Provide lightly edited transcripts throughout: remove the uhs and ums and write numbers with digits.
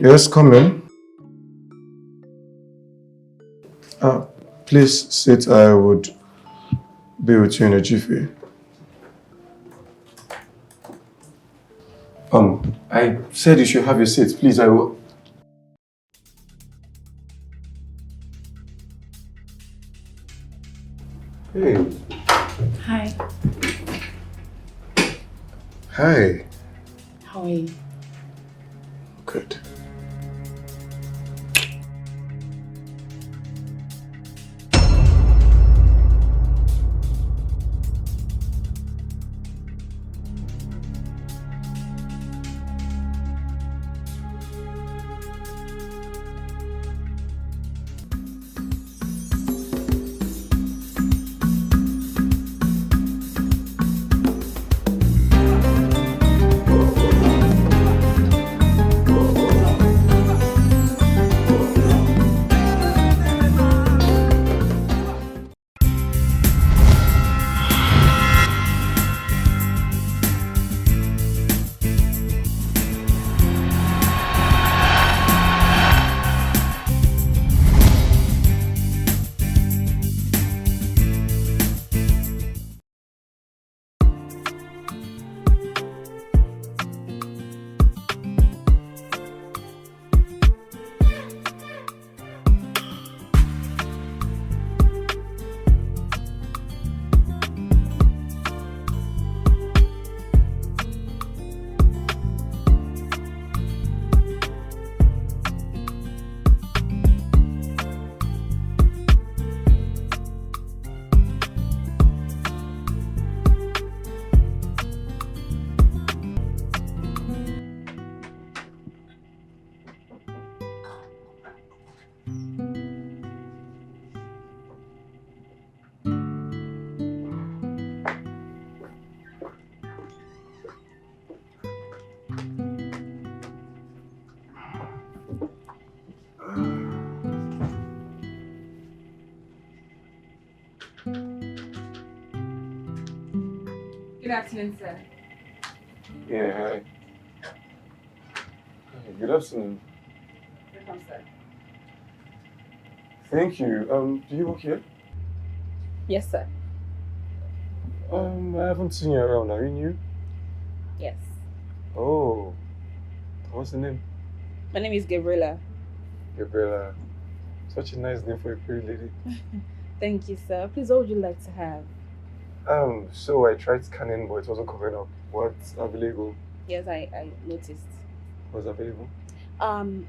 Yes, come in. Please sit. I would be with you in a jiffy. I said you should have your seat. Please, I will. Hey. Hi. Hi. How are you? Good. Good afternoon, sir. Yeah, hi. Hey, good afternoon. Welcome, sir. Thank you. Do you work here? Yes, sir. I haven't seen you around. Are you new? Yes. Oh, what's the name? My name is Gabriella. Gabilla. Such a nice name for a pretty lady. Thank you, sir. Please, what would you like to have? So I tried scanning, but it wasn't coming up. What's available? Yes, I noticed. What's available?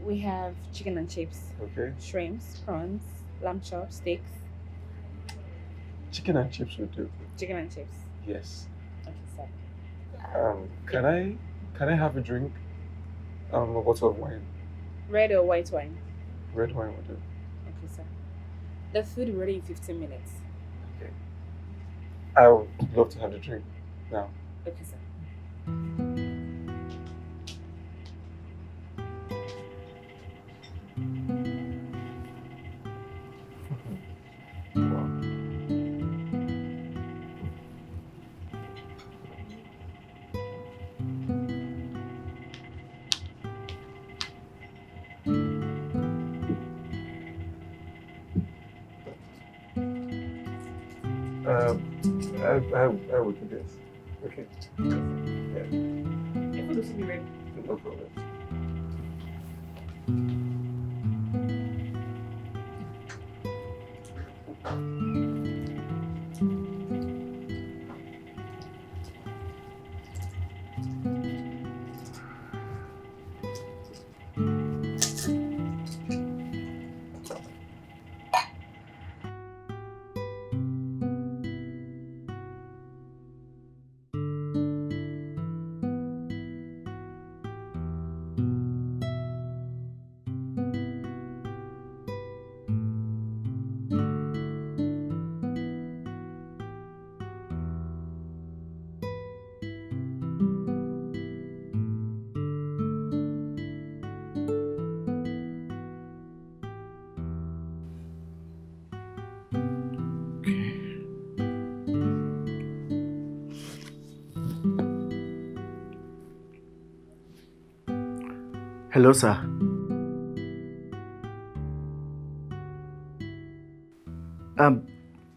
We have chicken and chips, Okay. shrimps, prawns, lamb chops, steaks. Chicken and chips will do. Chicken and chips. Yes. Okay, sir. Can I have a drink? A bottle of wine. Red or white wine? Red wine will do. Okay, sir. The food will be ready in 15 minutes. Okay. I would love to have the drink now. Okay, sir. Wow. I would do this. Okay. Yeah, Your food will be ready. no problem. Hello, sir.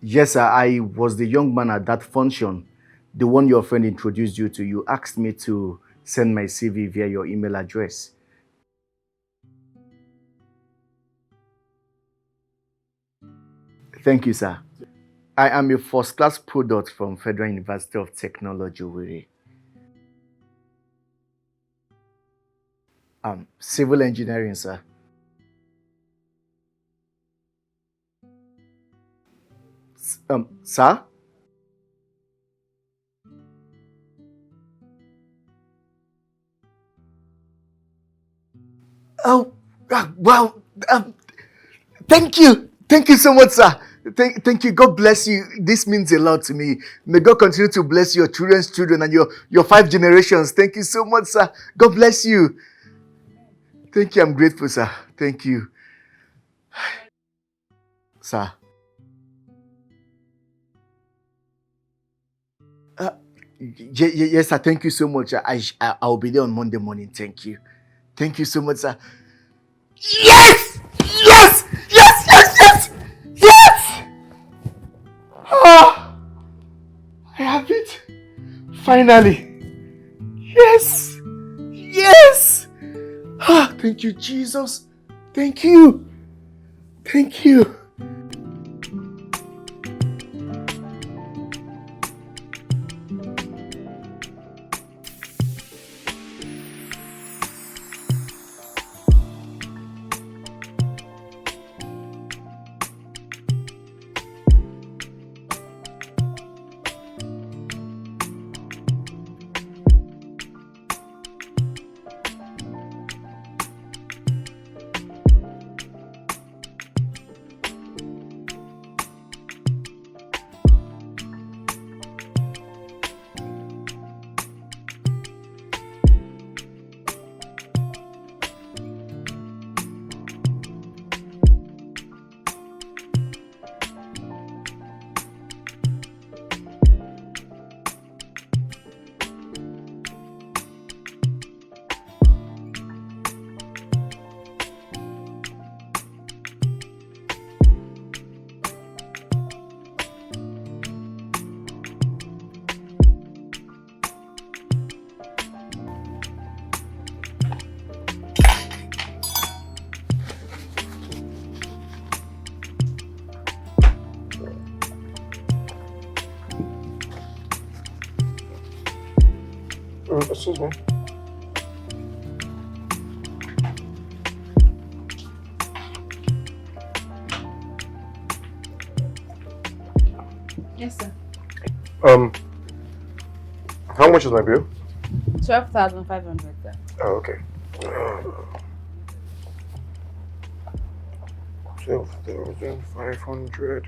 Yes, sir. I was the young man at that function. The one your friend introduced you to. You asked me to send my CV via your email address. Thank you, sir. I am a first-class product from Federal University of Technology, Owerri. Civil engineering, sir. Sir? Oh, wow. Thank you. Thank you so much, sir. Thank you. God bless you. This means a lot to me. May God continue to bless your children's children and your 5 generations. Thank you so much, sir. God bless you. Thank you. I'm grateful, sir. Thank you, sir. Uh, yes, sir. Thank you so much. I'll be there on Monday morning. Thank you. Thank you so much, sir. Yes! Yes! Yes! Yes! Yes! Yes! Ah, I have it. Finally. Yes! Yes! Ah, thank you, Jesus. Thank you. Thank you. Excuse me. Yes, sir. Um, how much is my bill? 12,500, sir. Oh, okay. 12,500.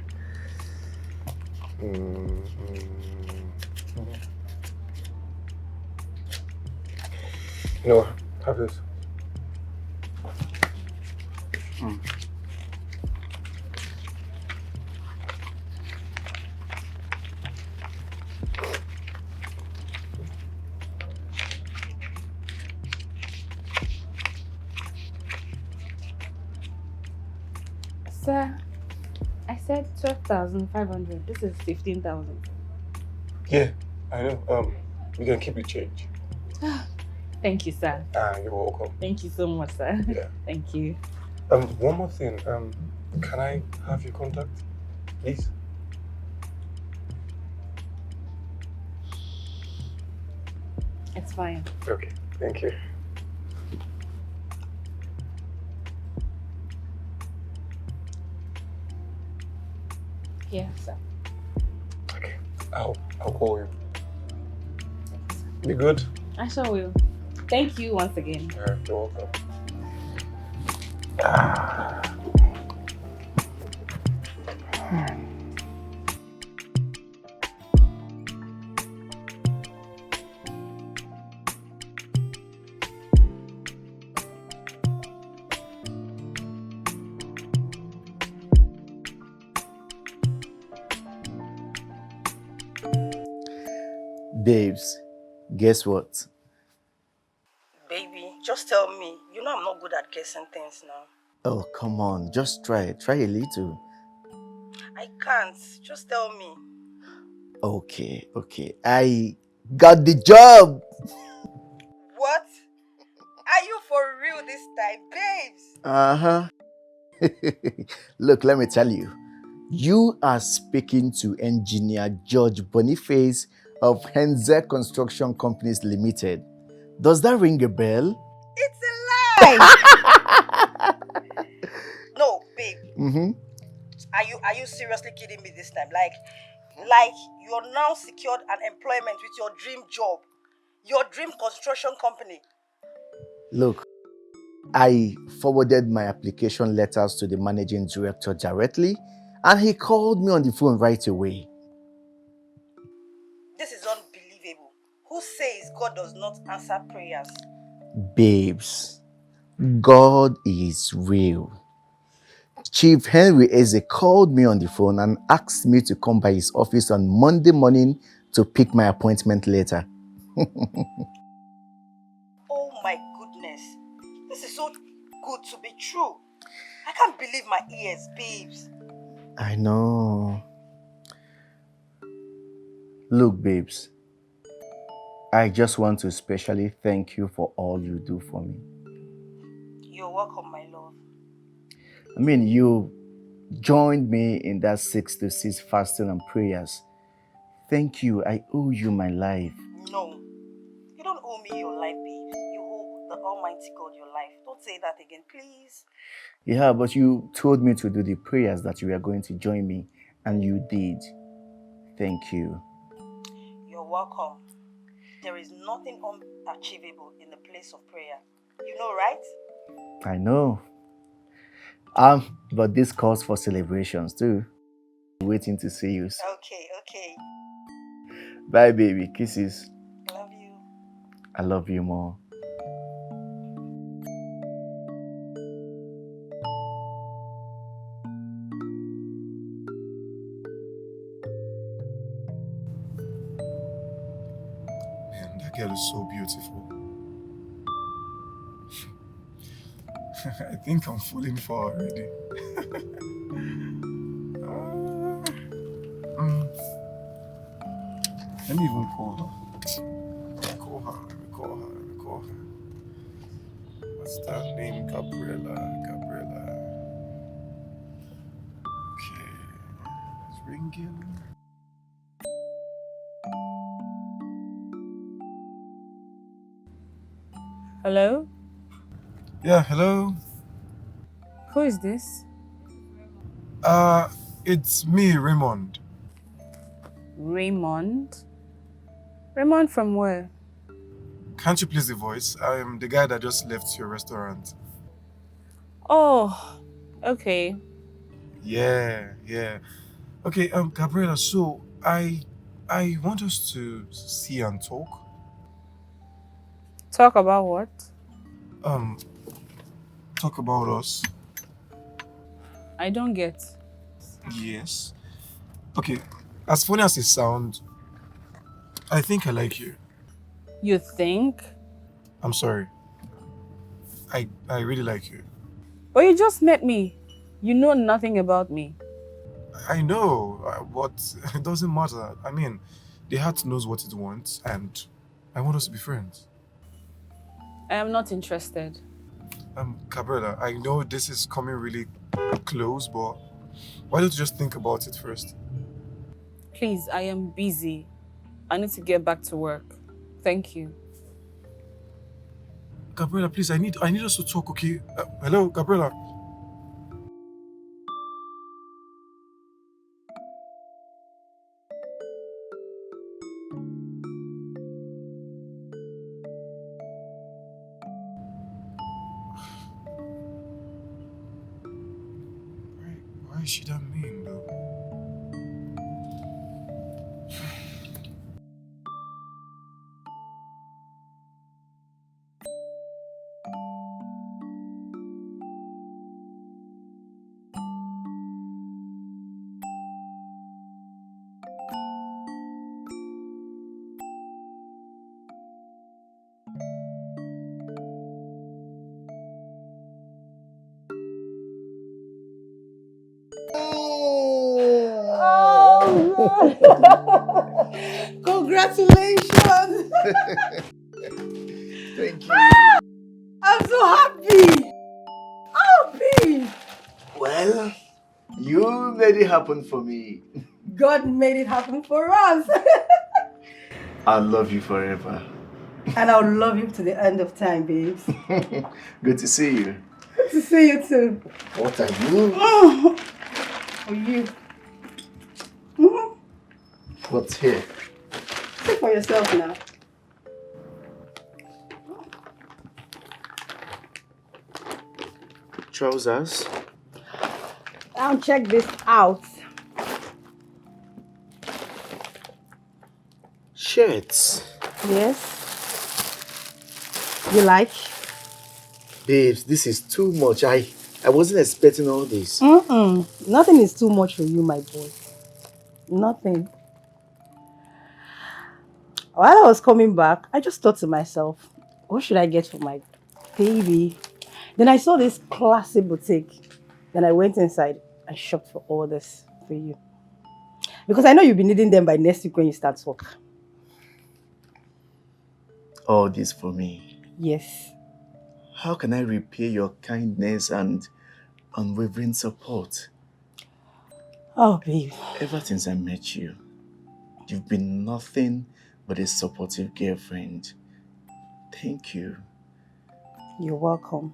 No, have this. Sir, I said 12,500. This is 15,000. Yeah, I know. You can keep the change. Thank you, sir. You're welcome. Thank you so much, sir. Yeah. Thank you. One more thing. Can I have your contact, please? It's fine. Okay. Thank you. Here, sir. Okay. I'll call you. Be good. I sure will. Thank you once again. You're welcome. Babes, guess what? Baby, just tell me. You know I'm not good at guessing things now. Oh, come on. Just try. Try a little. I can't. Just tell me. Okay. I got the job. What? Are you for real this time, babes? Uh-huh. Look, let me tell you. You are speaking to engineer George Boniface of Henze Construction Companies Limited. Does that ring a bell? It's a lie! No, babe. Mm-hmm. Are you seriously kidding me this time? Like you're now secured an employment with your dream job, your dream construction company. Look, I forwarded my application letters to the managing director directly, and he called me on the phone right away. This is unbelievable. Who says God does not answer prayers? Babes, God is real. Chief Henry Eze called me on the phone and asked me to come by his office on Monday morning to pick my appointment letter. Oh my goodness. This is so good to be true. I can't believe my ears, babes. I know. Look, babes, I just want to especially thank you for all you do for me. You're welcome, my love. I mean, you joined me in that 6 to 6 fasting and prayers. Thank you. I owe you my life. No, you don't owe me your life, babes. You owe the Almighty God your life. Don't say that again, please. Yeah, but you told me to do the prayers that you were going to join me, and you did. Thank you. You're welcome. There is nothing unachievable in the place of prayer. You know, right? I know. But this calls for celebrations too. Waiting to see you. Okay. Bye, baby. Kisses. Love you. I love you more. Man, that girl is so beautiful. I think I'm falling for her already. Let me even call her. Let me call her. What's that name? Gabriella. Okay. It's ringing. Hello? Yeah, hello. Who is this? It's me, Raymond. Raymond? Raymond from where? Can't you please the voice? I'm the guy that just left your restaurant. Oh, okay. Yeah. Okay, Gabriella, so I want us to see and talk. Talk about what? Um, talk about us. I don't get. Yes. Okay, as funny as it sounds, I think I like you. You think? I'm sorry. I really like you. But you just met me. You know nothing about me. I know, but it doesn't matter. I mean, the heart knows what it wants, and I want us to be friends. I am not interested. Gabriella, I know this is coming really close, but why don't you just think about it first? Please, I am busy. I need to get back to work. Thank you. Gabriella, please, I need us to talk, okay? Hello, Gabriella. Why is she that mean, though? Congratulations! Thank you. I'm so happy! Happy! Well, you made it happen for me. God made it happen for us. I love you forever. And I'll love you to the end of time, babes. Good to see you. Good to see you too. What are you? For you. Mhm. What's here? See for yourself now. Trousers? Now check this out. Shirts? Yes. You like? Babes, this is too much. I wasn't expecting all this. Nothing is too much for you, my boy. Nothing. While I was coming back, I just thought to myself, what should I get for my baby? Then I saw this classy boutique. Then I went inside and shopped for all this for you. Because I know you'll be needing them by next week when you start work. All this for me. Yes. How can I repay your kindness and unwavering support? Oh, babe. Ever since I met you, you've been nothing but a supportive girlfriend. Thank you. You're welcome.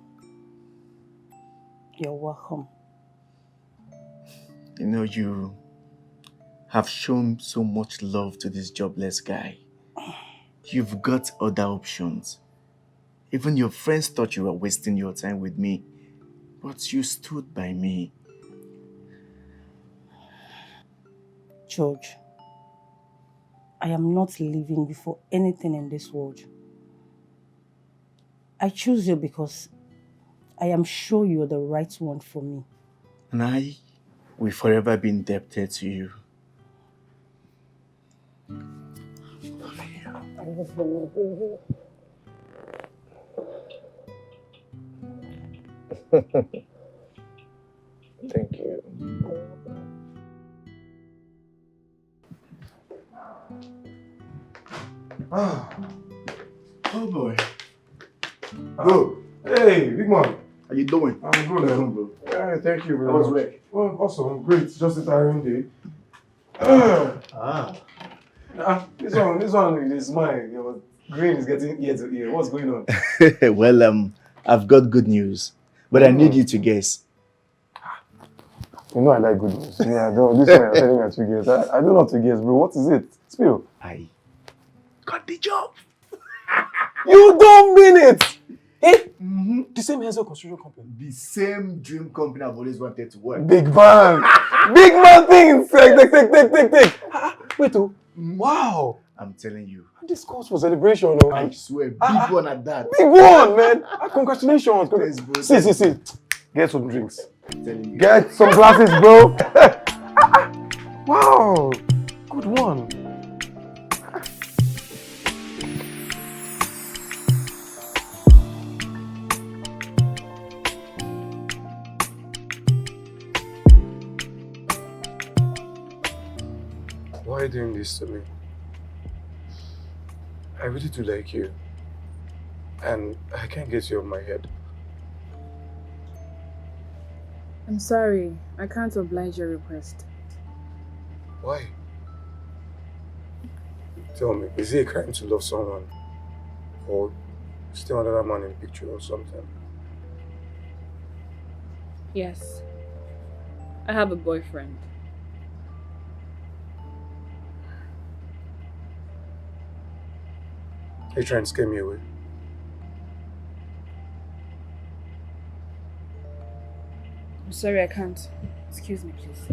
You're welcome. You know, you have shown so much love to this jobless guy. You've got other options. Even your friends thought you were wasting your time with me, but you stood by me. George, I am not leaving you for anything in this world. I choose you because I am sure you're the right one for me. And I will forever be indebted to you. Thank you. Ah, Oh boy. bro. Hey, big man. How you doing? I'm good, bro. Yeah, thank you very How was much. work? Well, awesome, great. Just a tiring day. This one is mine. Your green is getting ear to ear. What's going on? Well, I've got good news, but I need you to guess. You know I like good news. Yeah, no, this one you're telling me to guess. I don't know how to guess, bro. What is it? Spill. I got the job. You don't mean it! Eh? The same Hazel construction company. The same dream company I've always wanted to work. Big man! Big man things! Take. Wait, oh. Wow! I'm telling you. This calls for celebration, oh. I swear, big one at that. Big one, man! Congratulations! Thanks, bro. See. Get some drinks. I'm telling you. Get some glasses, bro. Wow! Good one. Why are you doing this to me? I really do like you. And I can't get you off my head. I'm sorry. I can't oblige your request. Why? Tell me, is it a crime to love someone? Or still another man in the picture or something? Yes. I have a boyfriend. Are you trying to scare me away? I'm sorry, I can't. Excuse me, please.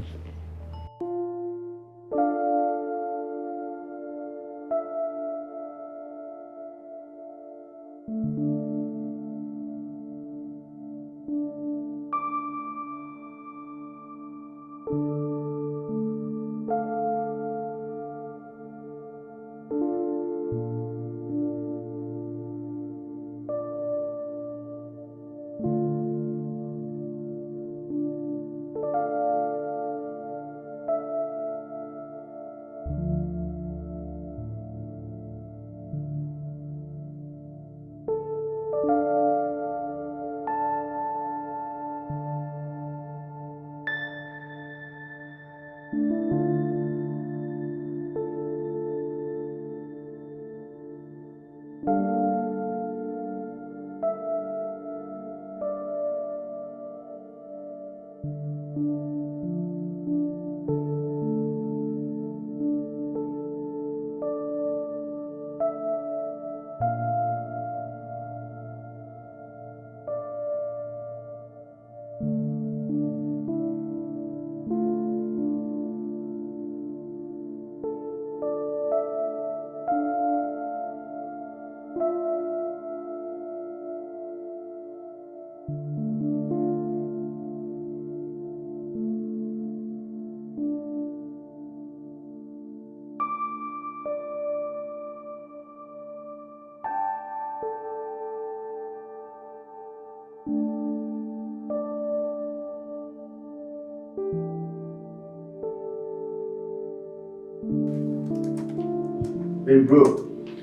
Hey, bro.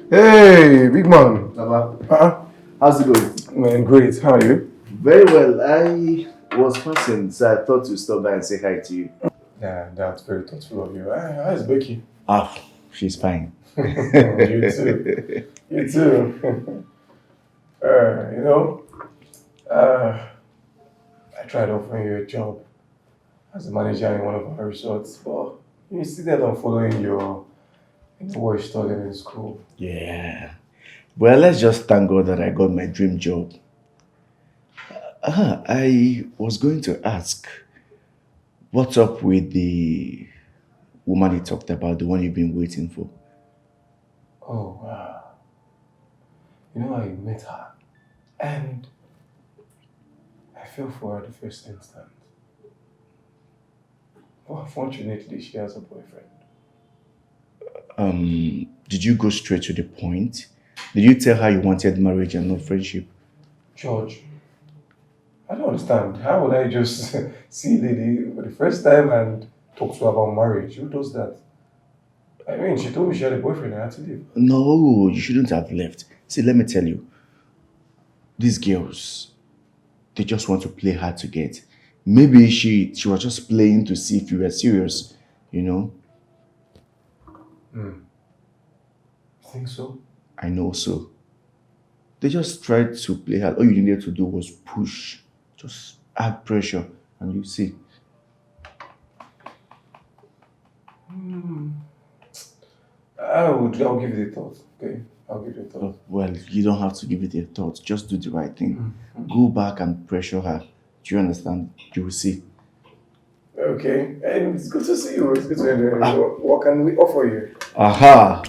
Hey, big man. Baba. Uh-uh. How's it going? Man, great. How are you? Very well. I was passing, so I thought to stop by and say hi to you. Yeah, that's very thoughtful of you. How's Becky? Ah, she's fine. You too. You too. You know, I tried offering you a job as a manager in one of our resorts, but you insisted on following your what you studied in school. Yeah. Well, let's just thank God that I got my dream job. I was going to ask, what's up with the woman you talked about, the one you've been waiting for? Oh, wow. You know, I met her and I fell for her the first instant. But unfortunately, she has a boyfriend. Did you go straight to the point? Did you tell her you wanted marriage and not friendship? George, I don't understand. How would I just see a lady for the first time and talk to her about marriage? Who does that? I mean, she told me she had a boyfriend and I had to leave. No, you shouldn't have left. See, let me tell you, these girls, they just want to play hard to get. Maybe she was just playing to see if you were serious, you know? I think so. I know so. They just tried to play hard. All you needed to do was push, just add pressure, and you see. I'll give it a thought, okay? I'll give it a thought. Well, you don't have to give it a thought. Just do the right thing. Go back and pressure her. Do you understand? You will see. Okay, and it's good to see you. It's good to hear you. What can we offer you? Aha!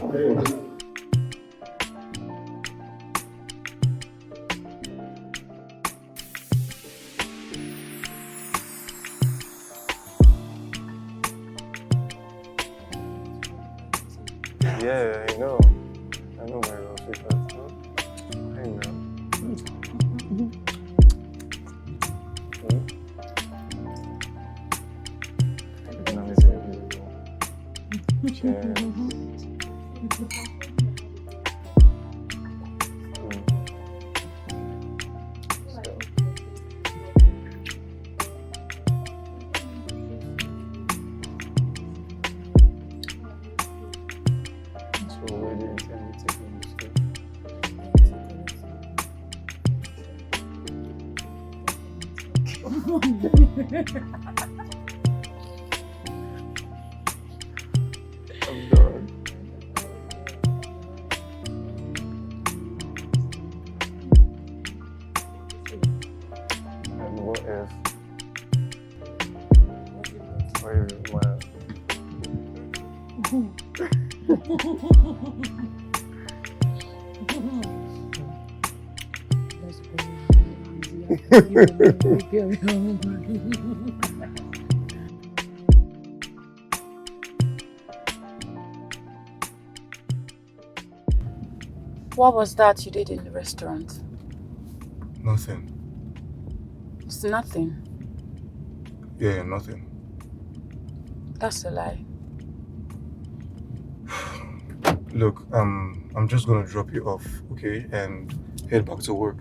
Yeah, I know. I know my little sweetheart. I know. Cheers. So where do you intend to take me to? I'm done. And what if? What if my What was that you did in the restaurant? Nothing. It's nothing. Yeah, nothing. That's a lie. Look, I'm just gonna drop you off, okay, and head back to work.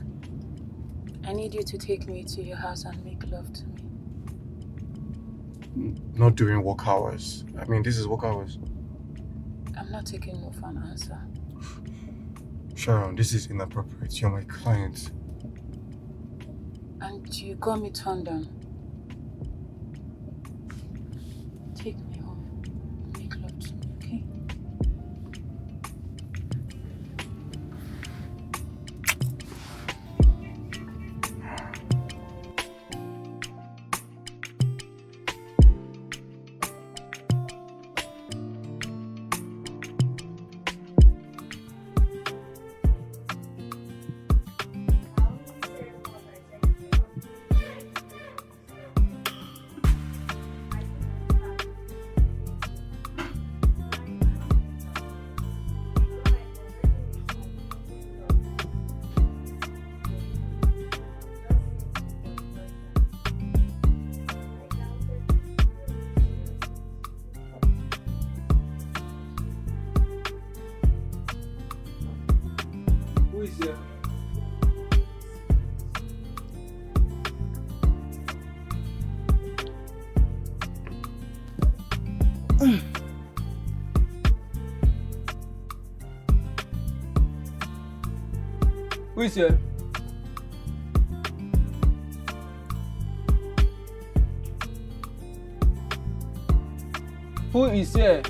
I need you to take me to your house and make love to me. Not during work hours. I mean, this is work hours. I'm not taking no for an answer. Sharon, this is inappropriate. You're my client. And you got me turned on. Take me home. Make love to me, okay? Who is here? Who is here? Who is here?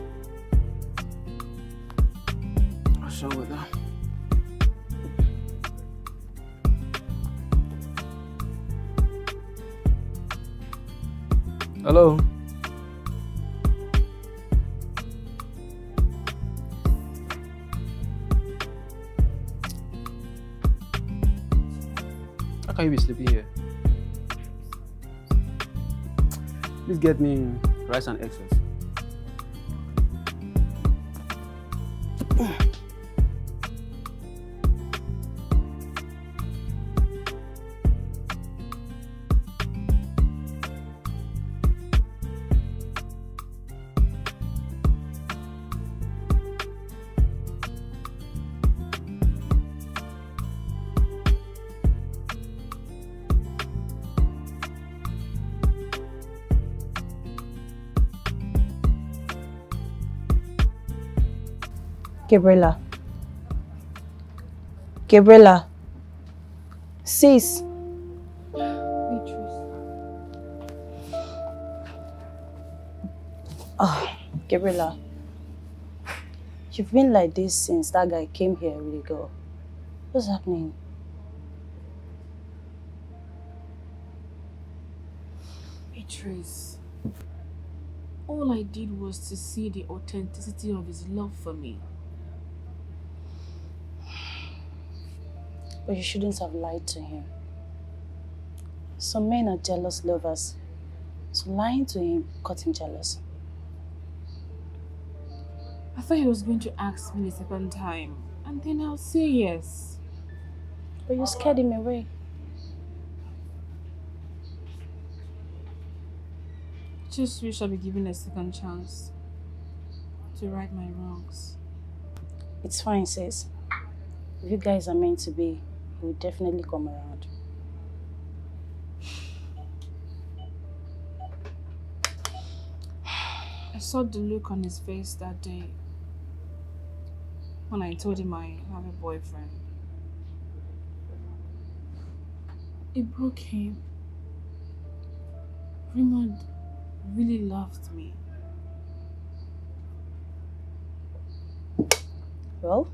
What's wrong with that? Hello? How can you be sleeping here? Please get me rice and eggs. Gabriella. Gabriella. Sis. Waitress. Oh, Gabriella. You've been like this since that guy came here a week ago. What's happening? Waitress. All I did was to see the authenticity of his love for me. But you shouldn't have lied to him. Some men are jealous lovers, so lying to him got him jealous. I thought he was going to ask me the second time, and then I'll say yes. But you scared him away. Just wish I'd be given a second chance to right my wrongs. It's fine, sis. If you guys are meant to be, he will definitely come around. I saw the look on his face that day when I told him I have a boyfriend. It broke him. Raymond really loved me. Well,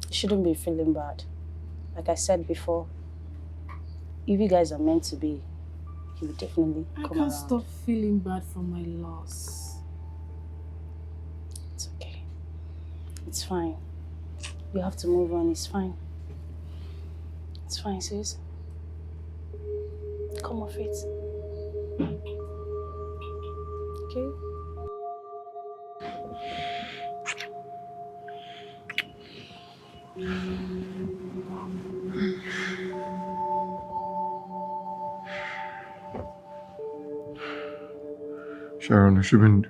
you shouldn't be feeling bad. Like I said before, if you guys are meant to be, he will definitely I come can't around. stop feeling bad for my loss. It's okay. It's fine. You have to move on. It's fine. It's fine, sis. Come off it. Okay? Sharon, we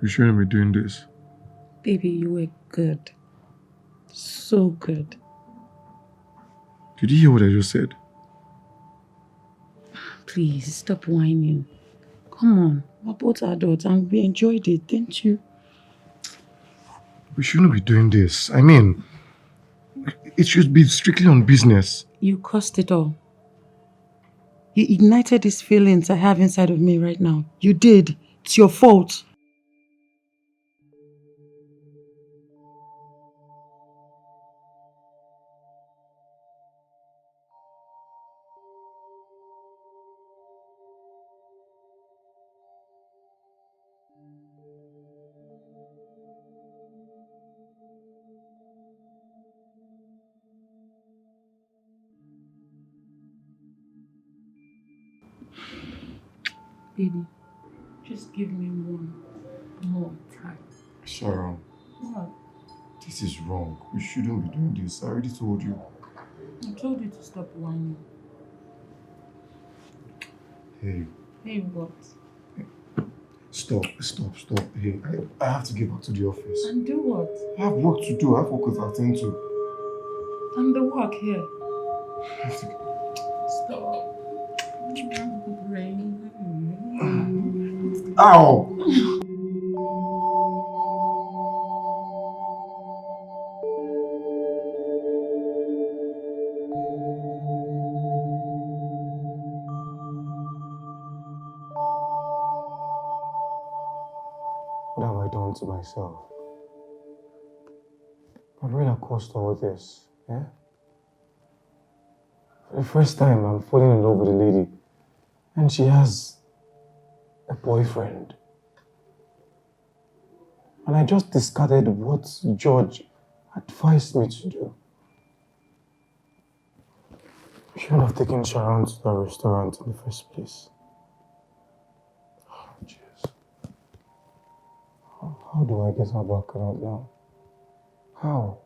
shouldn't be doing this. Baby, you were good. So good. Did you hear what I just said? Please, stop whining. Come on. We're both adults and we enjoyed it, didn't you? We shouldn't be doing this. I mean, it should be strictly on business. You caused it all. You ignited these feelings I have inside of me right now. You did. It's your fault. Baby, just give me one more time. Sharon, What? this is wrong. We shouldn't be doing this. I already told you. I told you to stop whining. Hey, Hey, what? stop. Hey, I have to get back to the office. And do what? I have work to do. I have work to attend to. I'm the work here. Stop. Raymond. Ow! What have I done to myself? What really caused all this? Yeah? For the first time, I'm falling in love with a lady, and she has a boyfriend. And I just discarded what George advised me to do. I shouldn't have taken Sharon to the restaurant in the first place. Oh, jeez. How do I get her back around now? How?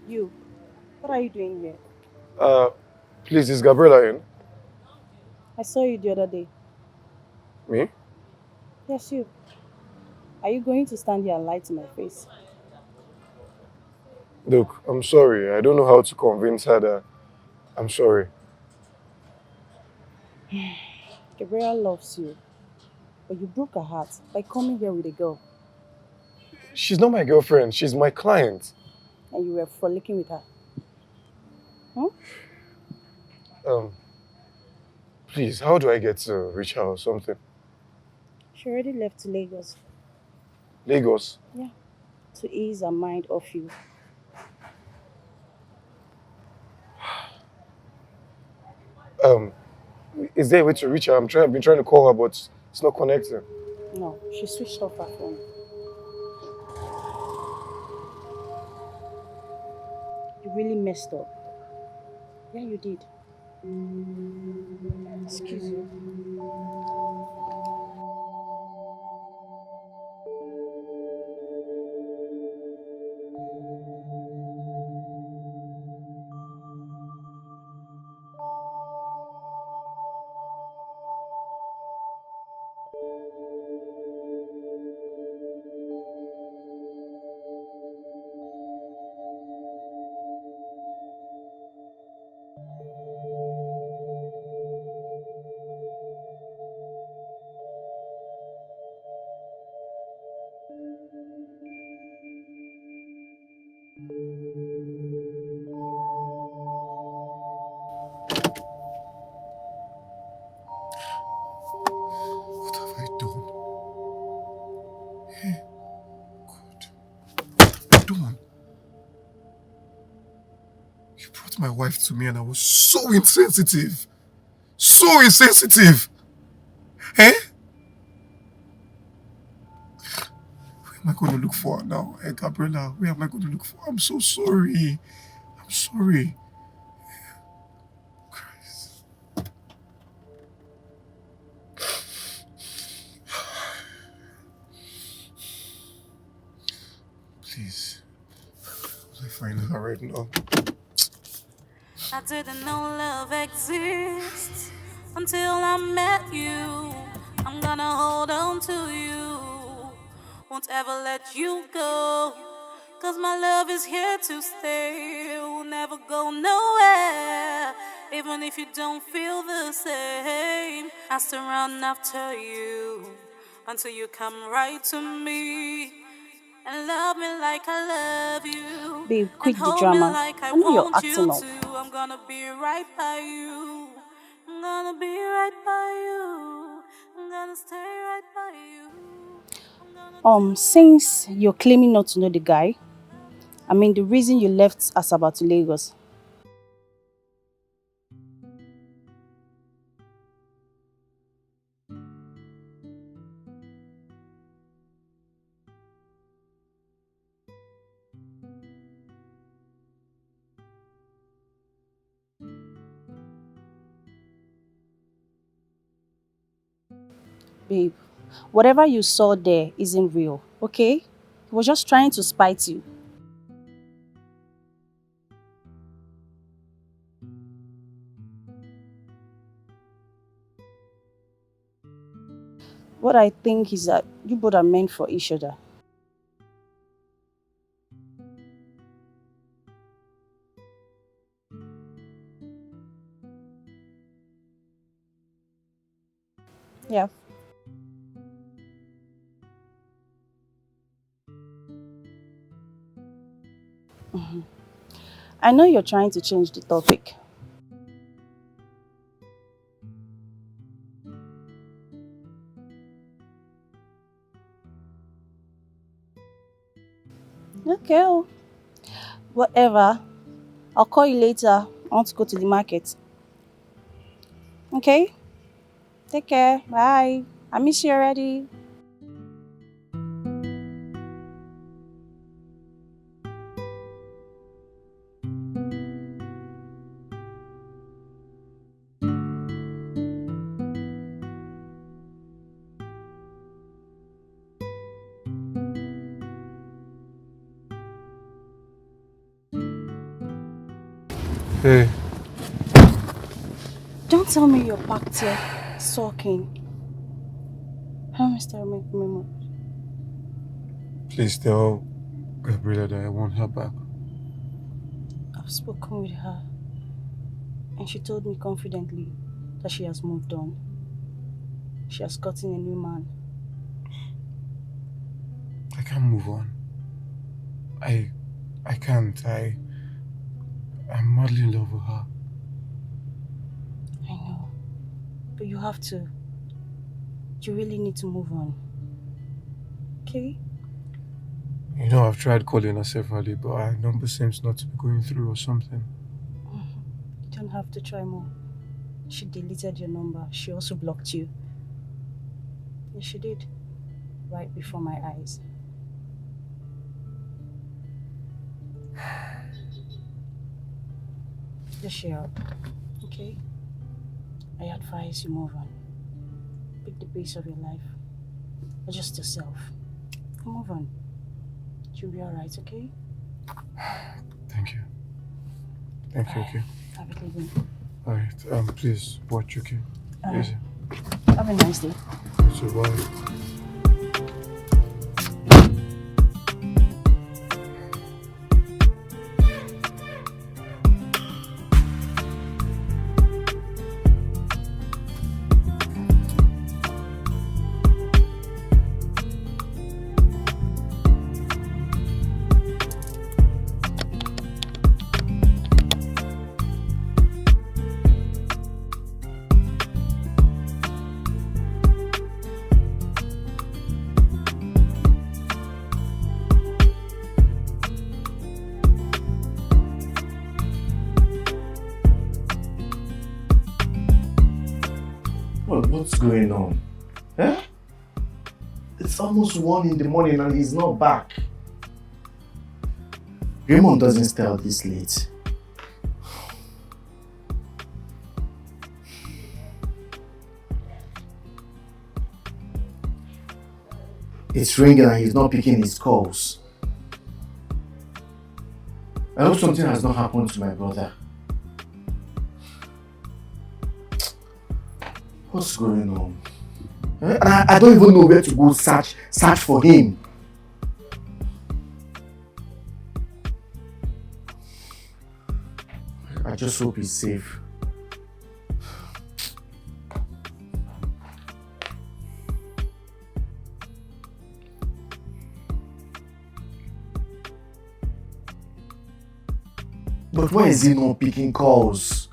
You, what are you doing here? Please, is Gabriella in? I saw you the other day. Me? Yes, you. Are you going to stand here and lie to my face? Look, I'm sorry. I don't know how to convince her that I'm sorry. Gabriela loves you, but you broke her heart by coming here with a girl, She's not my girlfriend. She's my client. and you were frolicking with her. Please, how do I get to reach her or something? She already left to Lagos. Lagos? Yeah, to ease her mind off you. Is there a way to reach her? I've been trying to call her, but it's not connecting. No, she switched off her phone. You really messed up. Yeah, you did. Excuse you. What have I done? Hey, God. Dawn, you brought my wife to me and I was so insensitive. So insensitive. Eh? Where am I going to look for her now? Gabriella, where am I going to look for her? I'm so sorry. I'm sorry. Christ. Please. Will I find her right now? I didn't know love exists until I met you. I'm gonna hold on to you, won't ever let you go. Cause my love is here to stay, it will never go nowhere. Even if you don't feel the same, I still run after you until you come right to me. And love me like I love you. Babe, quit and the hold drama. me like I I know you're want you acting up. to. I'm gonna be right by you. I'm gonna be right by you. I'm gonna stay right by you. Since you're claiming not to know the guy, I mean the reason you left Asaba to Lagos. Babe, whatever you saw there isn't real, okay? He was just trying to spite you. What I think is that you both are meant for each other. Yeah. I know you're trying to change the topic. Okay, whatever. I'll call you later. I want to go to the market. Okay? Take care. Bye. I miss you already. Hey. Don't tell me you're packed here, sulking. How Mr. Raymond? Please tell Gabriella that I want her back. I've spoken with her, and she told me confidently that she has moved on. She has gotten a new man. I can't move on. I can't. I'm madly in love with her. I know, but you have to. You really need to move on. Okay? You know, I've tried calling her severally, but her number seems not to be going through or something. You don't have to try more. She deleted your number. She also blocked you. Yes, she did. Right before my eyes. Just share up, okay? I advise you move on. Pick the pace of your life. Adjust yourself. Move on. You'll be alright, okay? Thank you. Thank you, okay? Have a good one. Alright, please watch, okay? Easy. Have a nice day. So bye. What's going on? Eh? It's almost 1 in the morning and he's not back. Raymond doesn't stay out this late. It's ringing and he's not picking his calls. I hope something has not happened to my brother. What's going on? I don't even know where to go search for him. I just hope he's safe. But why is he not picking calls?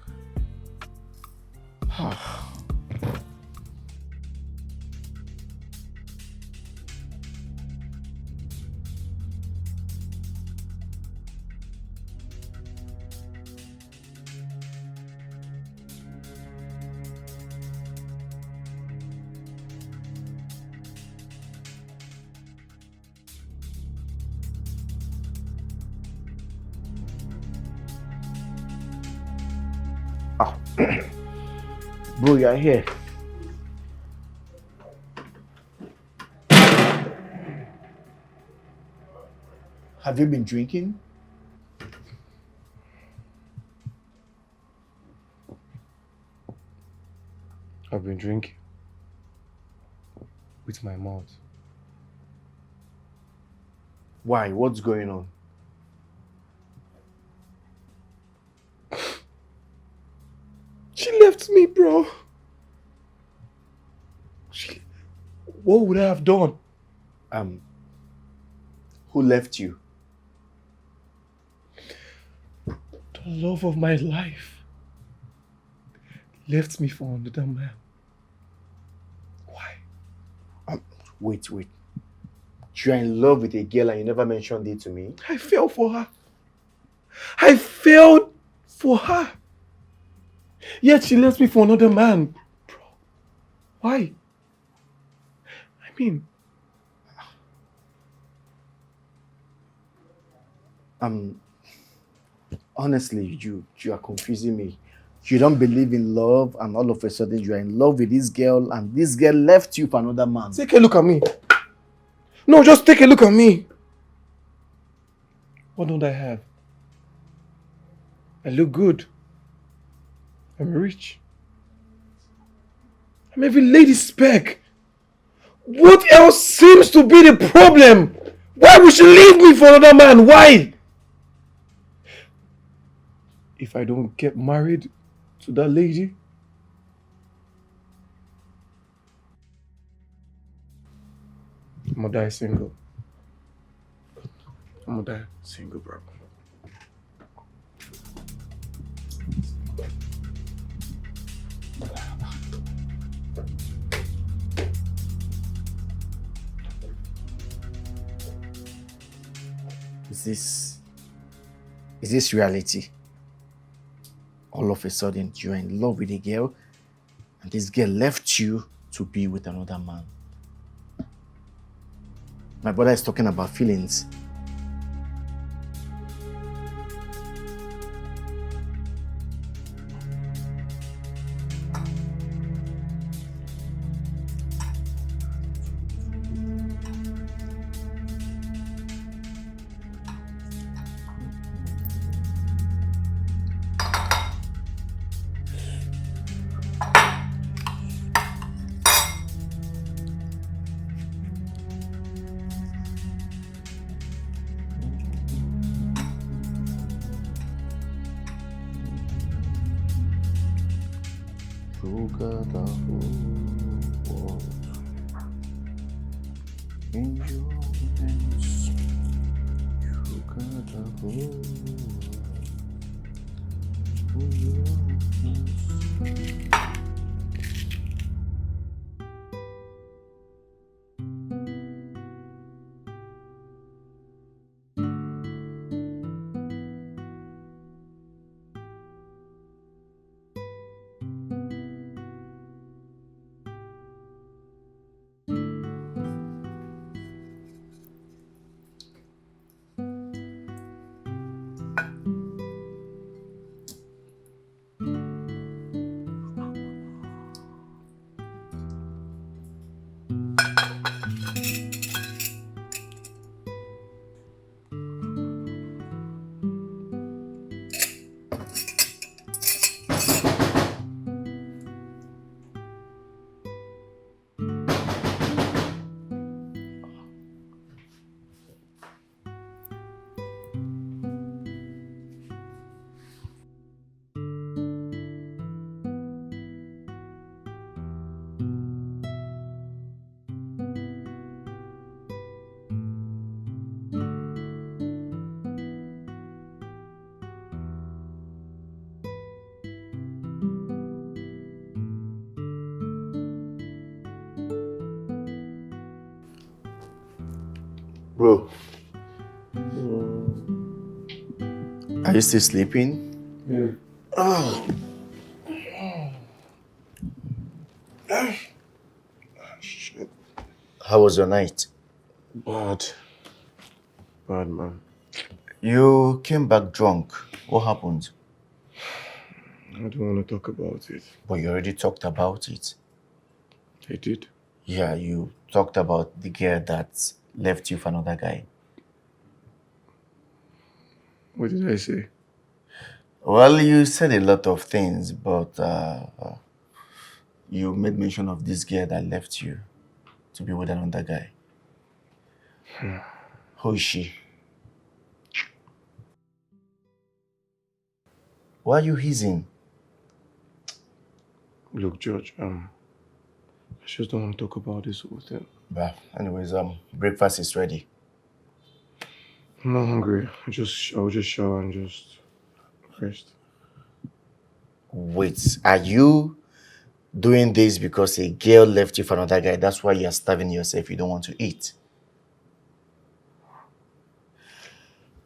Bro, you're here. Have you been drinking? I've been drinking with my mouth. Why? What's going on? She left me, bro. What would I have done? Who left you? The love of my life left me for another man. Why? Wait. You're in love with a girl and you never mentioned it to me? I fell for her. I fell for her. Yet she left me for another man. Bro, why? I mean... Honestly, you are confusing me. You don't believe in love and all of a sudden you are in love with this girl and this girl left you for another man. Take a look at me. No, just take a look at me. What don't I have? I look good. I'm rich. I'm every lady's spec. What else seems to be the problem? Why would she leave me for another man? Why? If I don't get married to that lady, I'm gonna die single. I'm gonna die single, bro. Is this reality? All of a sudden, you're in love with a girl and this girl left you to be with another man. My brother is talking about feelings. Bro, are you still sleeping? Yeah. Oh. Shit. How was your night? Bad. Bad, man. You came back drunk. What happened? I don't want to talk about it. But you already talked about it. I did. Yeah, you talked about the girl that left you for another guy. What did I say? Well, you said a lot of things, but you made mention of this girl that left you to be with another guy. Who is she? Why are you hissing? Look, George, I just don't want to talk about this whole thing. But anyways, breakfast is ready. I'm not hungry. I'll just shower and just rest. Wait, are you doing this because a girl left you for another guy? That's why you're starving yourself. You don't want to eat.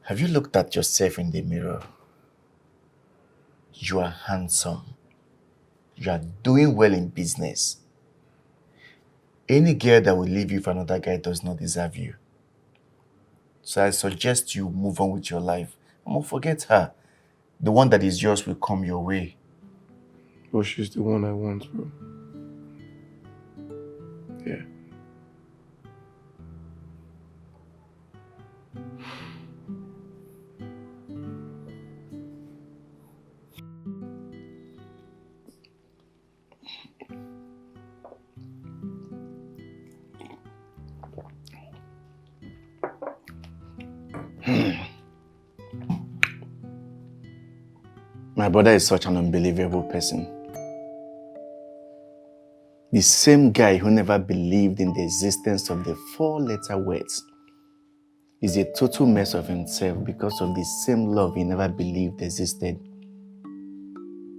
Have you looked at yourself in the mirror? You are handsome. You are doing well in business. Any girl that will leave you for another guy does not deserve you. So I suggest you move on with your life. I'm gonna forget her. The one that is yours will come your way. But she's the one I want, bro. Yeah. My brother is such an unbelievable person. The same guy who never believed in the existence of the four-letter words is a total mess of himself because of the same love he never believed existed.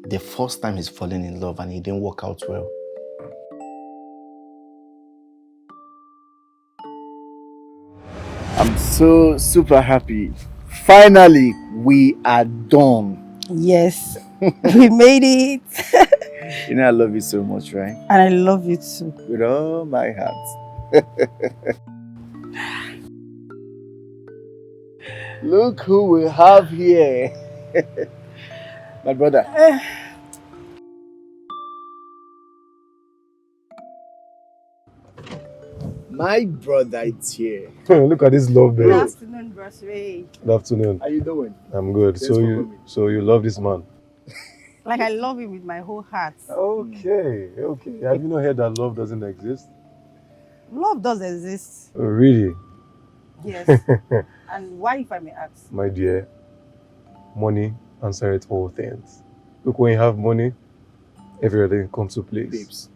The first time he's fallen in love and it didn't work out well. I'm so super happy. Finally, we are done. Yes, we made it. You know I love you so much, right? And I love you too. With all my heart. Look who we have here. My brother. My brother is here. Look at this love, Good babe. afternoon, Bros Ray. Good afternoon. How you doing? I'm good. Thanks for coming. So you love this man? Like, I love him with my whole heart. Okay. Have you not heard that love doesn't exist? Love does exist. Oh, really? Yes. And why, if I may ask? My dear, money answers all things. Look, when you have money, everything comes to place. Babes.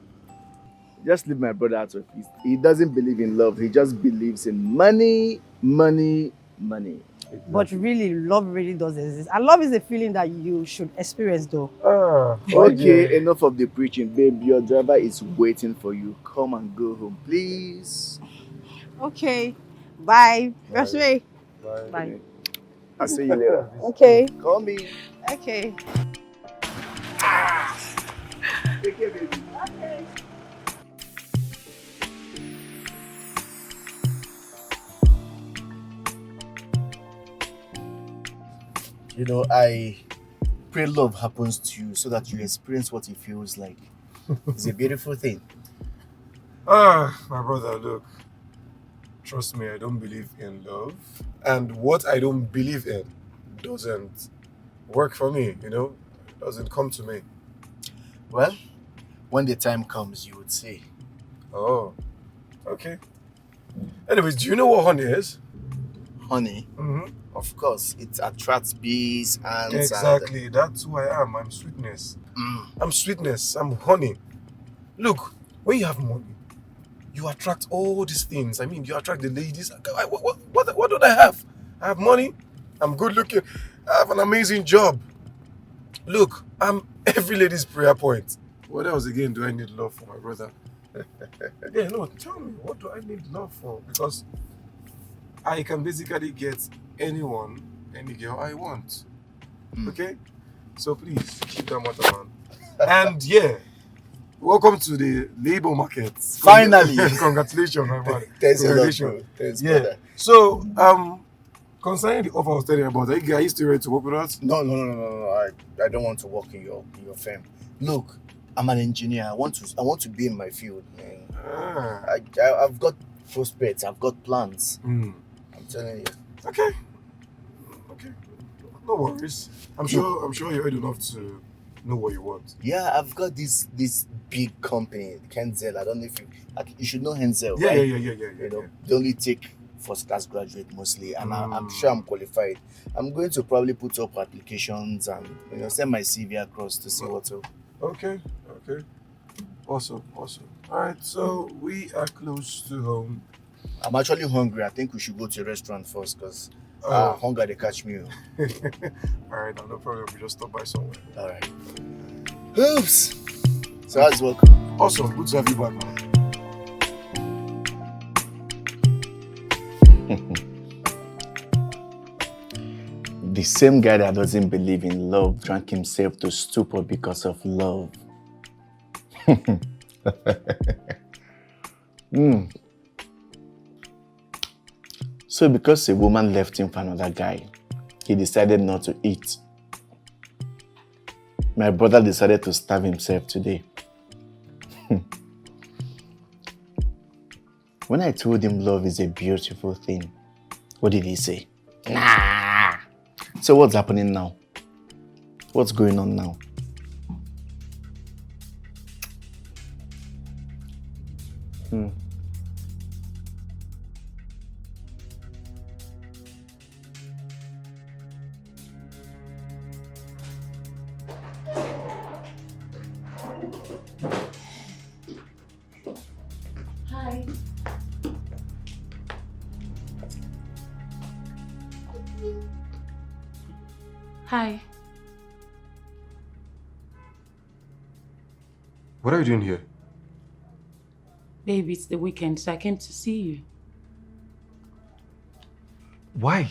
Just leave my brother out of it. He doesn't believe in love. He just believes in money, money, money. Exactly. But really, love really does exist. And love is a feeling that you should experience, though. Okay, enough of the preaching, babe. Your driver is waiting for you. Come and go home, please. Okay. Bye. Bros Ray. Bye. Bye. I'll see you later. Okay. Call me. Okay. Take care, baby. Okay. You know, I pray love happens to you so that you experience what it feels like. It's a beautiful thing. My brother, look. Trust me, I don't believe in love. And what I don't believe in doesn't work for me, doesn't come to me. Well, when the time comes, you would see. Oh, okay. Anyways, do you know what honey is? Honey, of course, it attracts bees and... Exactly, that's who I am. I'm sweetness. I'm sweetness. I'm honey. Look, when you have money, you attract all these things. I mean, you attract the ladies. What don't I have? I have money. I'm good looking. I have an amazing job. Look, I'm every lady's prayer point. What else again do I need love for, my brother? Yeah, no, tell me, what do I need love for? Because I can basically get anyone, any girl I want. Okay? So please keep that matter, man. And yeah, welcome to the labor market. Finally. Congratulations, my man. Thanks a lot, bro. Congratulations. Thanks, Yeah. brother. So, concerning the offer I was telling you about, are you still ready to work with us? No. I don't want to work in your firm. Look, I'm an engineer. I want to be in my field, man. I've got prospects. I've got plans. I'm telling you. Okay. No worries. I'm sure you're ready enough to know what you want. Yeah, I've got this big company, Henzel. I don't know if you should know Henzel, Yeah, right? yeah. You know, they only take first class graduate mostly, and I'm sure I'm qualified. I'm going to probably put up applications and send my CV across to see what's up. Okay. Awesome. All right, so we are close to home. I'm actually hungry. I think we should go to a restaurant first because hunger they catch me. All right, no problem. We just stop by somewhere. All right. Oops. So that's welcome. Awesome. Good to have you back, man. The same guy that doesn't believe in love drank himself to stupor because of love. So because a woman left him for another guy, he decided not to eat. My brother decided to starve himself today. When I told him love is a beautiful thing, what did he say? Nah. So what's happening now? What's going on now? Hi. Hi. What are you doing here? Baby, it's the weekend, so I came to see you. Why?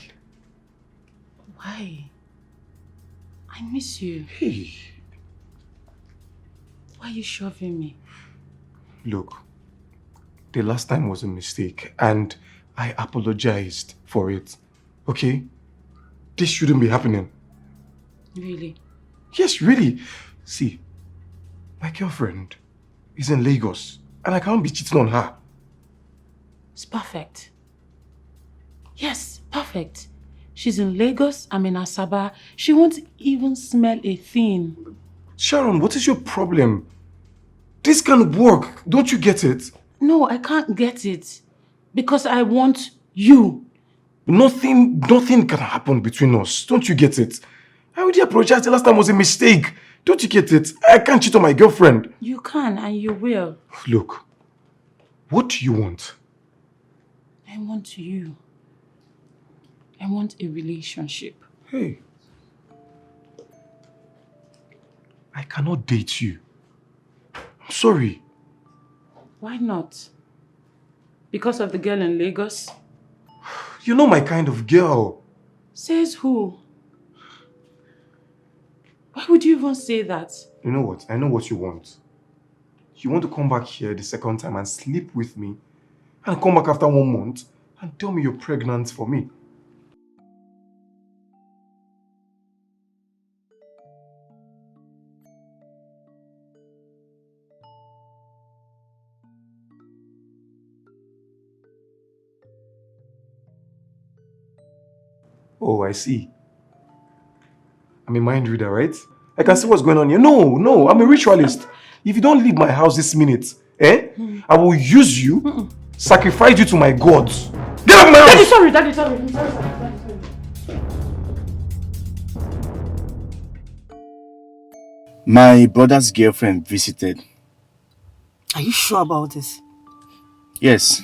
Why? I miss you. Hey. Why are you shoving me? Look, the last time was a mistake and I apologized for it. Okay? This shouldn't be happening. Really? Yes, really. See, my girlfriend is in Lagos and I can't be cheating on her. It's perfect. Yes, perfect. She's in Lagos, I'm in Asaba. She won't even smell a thing. Sharon, what is your problem? This can't work. Don't you get it? No, I can't get it. Because I want you. Nothing can happen between us. Don't you get it? I already apologized. The last time was a mistake. Don't you get it? I can't cheat on my girlfriend. You can and you will. Look, what do you want? I want you. I want a relationship. Hey, I cannot date you. I'm sorry. Why not? Because of the girl in Lagos? You're not my kind of girl. Says who? Why would you even say that? You know what? I know what you want. You want to come back here the second time and sleep with me and come back after 1 month and tell me you're pregnant for me. Oh, I see. I'm a mind reader, right? I can see what's going on here. No, I'm a ritualist. If you don't leave my house this minute, I will use you, sacrifice you to my gods. Get out of my house! Daddy, sorry. I'm sorry. My brother's girlfriend visited. Are you sure about this? Yes.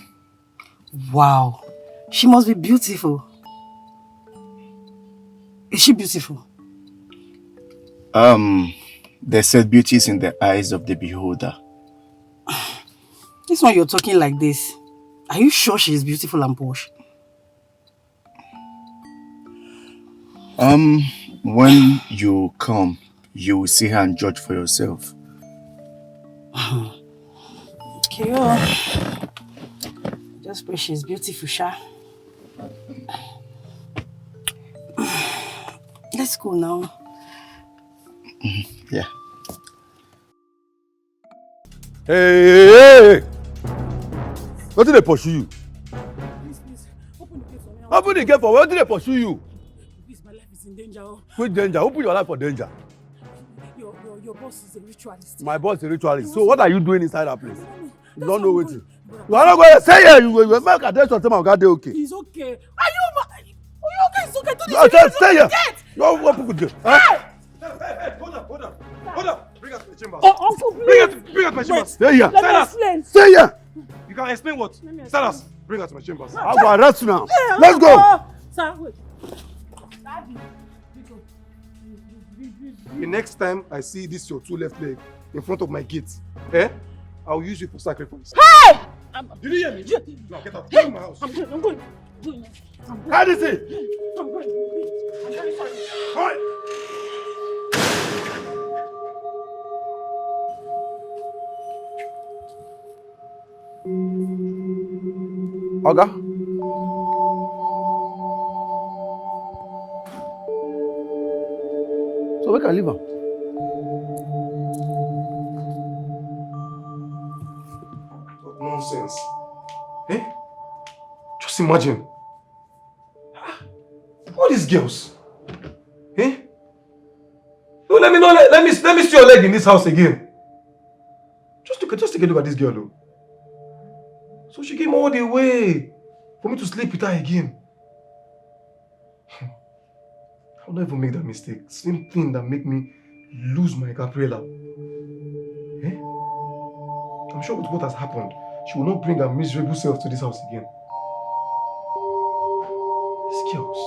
Wow. She must be beautiful. Is she beautiful? They said beauty is in the eyes of the beholder. This one you're talking like this. Are you sure she is beautiful and posh? When you come, you will see her and judge for yourself. Okay, oh. Just pray she's beautiful, Sha. Let's go now. Yeah. Hey! What did they pursue you? Please, open the gate for me. Open the gate for what did they pursue you? Please, my life is in danger. Which danger? Who put your life for danger? Your boss is a ritualist. My boss is a ritualist. So what are you doing inside that place? You don't know what. You You are not going to say here. You make a test of them. God, they okay. He's okay. Are you okay? It's okay. Do I this. said, stay here. You are what people do? Huh? Hey, hold up. Bring us to the chambers. Oh, Uncle, please. Bring us to my chambers. Stay here. Let me explain. Stay here. You can explain what? Silas, bring us to my chambers. I'll go arrest you now. Hey, Let's go. Sir, wait. The next time I see this your two left leg in front of my gate, I'll use you for sacrifice. Hey! Did you hear me? Now get out. Get out of my house. I'm going. How is it? I'm going. I'm very sorry. Hi. Oga. So we can leave her. Nonsense. Just imagine. All these girls. No, let me see your leg in this house again. Just take a look at this girl, though. So she came all the way for me to sleep with her again. I'll not even make that mistake. Same thing that make me lose my Gabriella. I'm sure with what has happened, she will not bring her miserable self to this house again. These girls.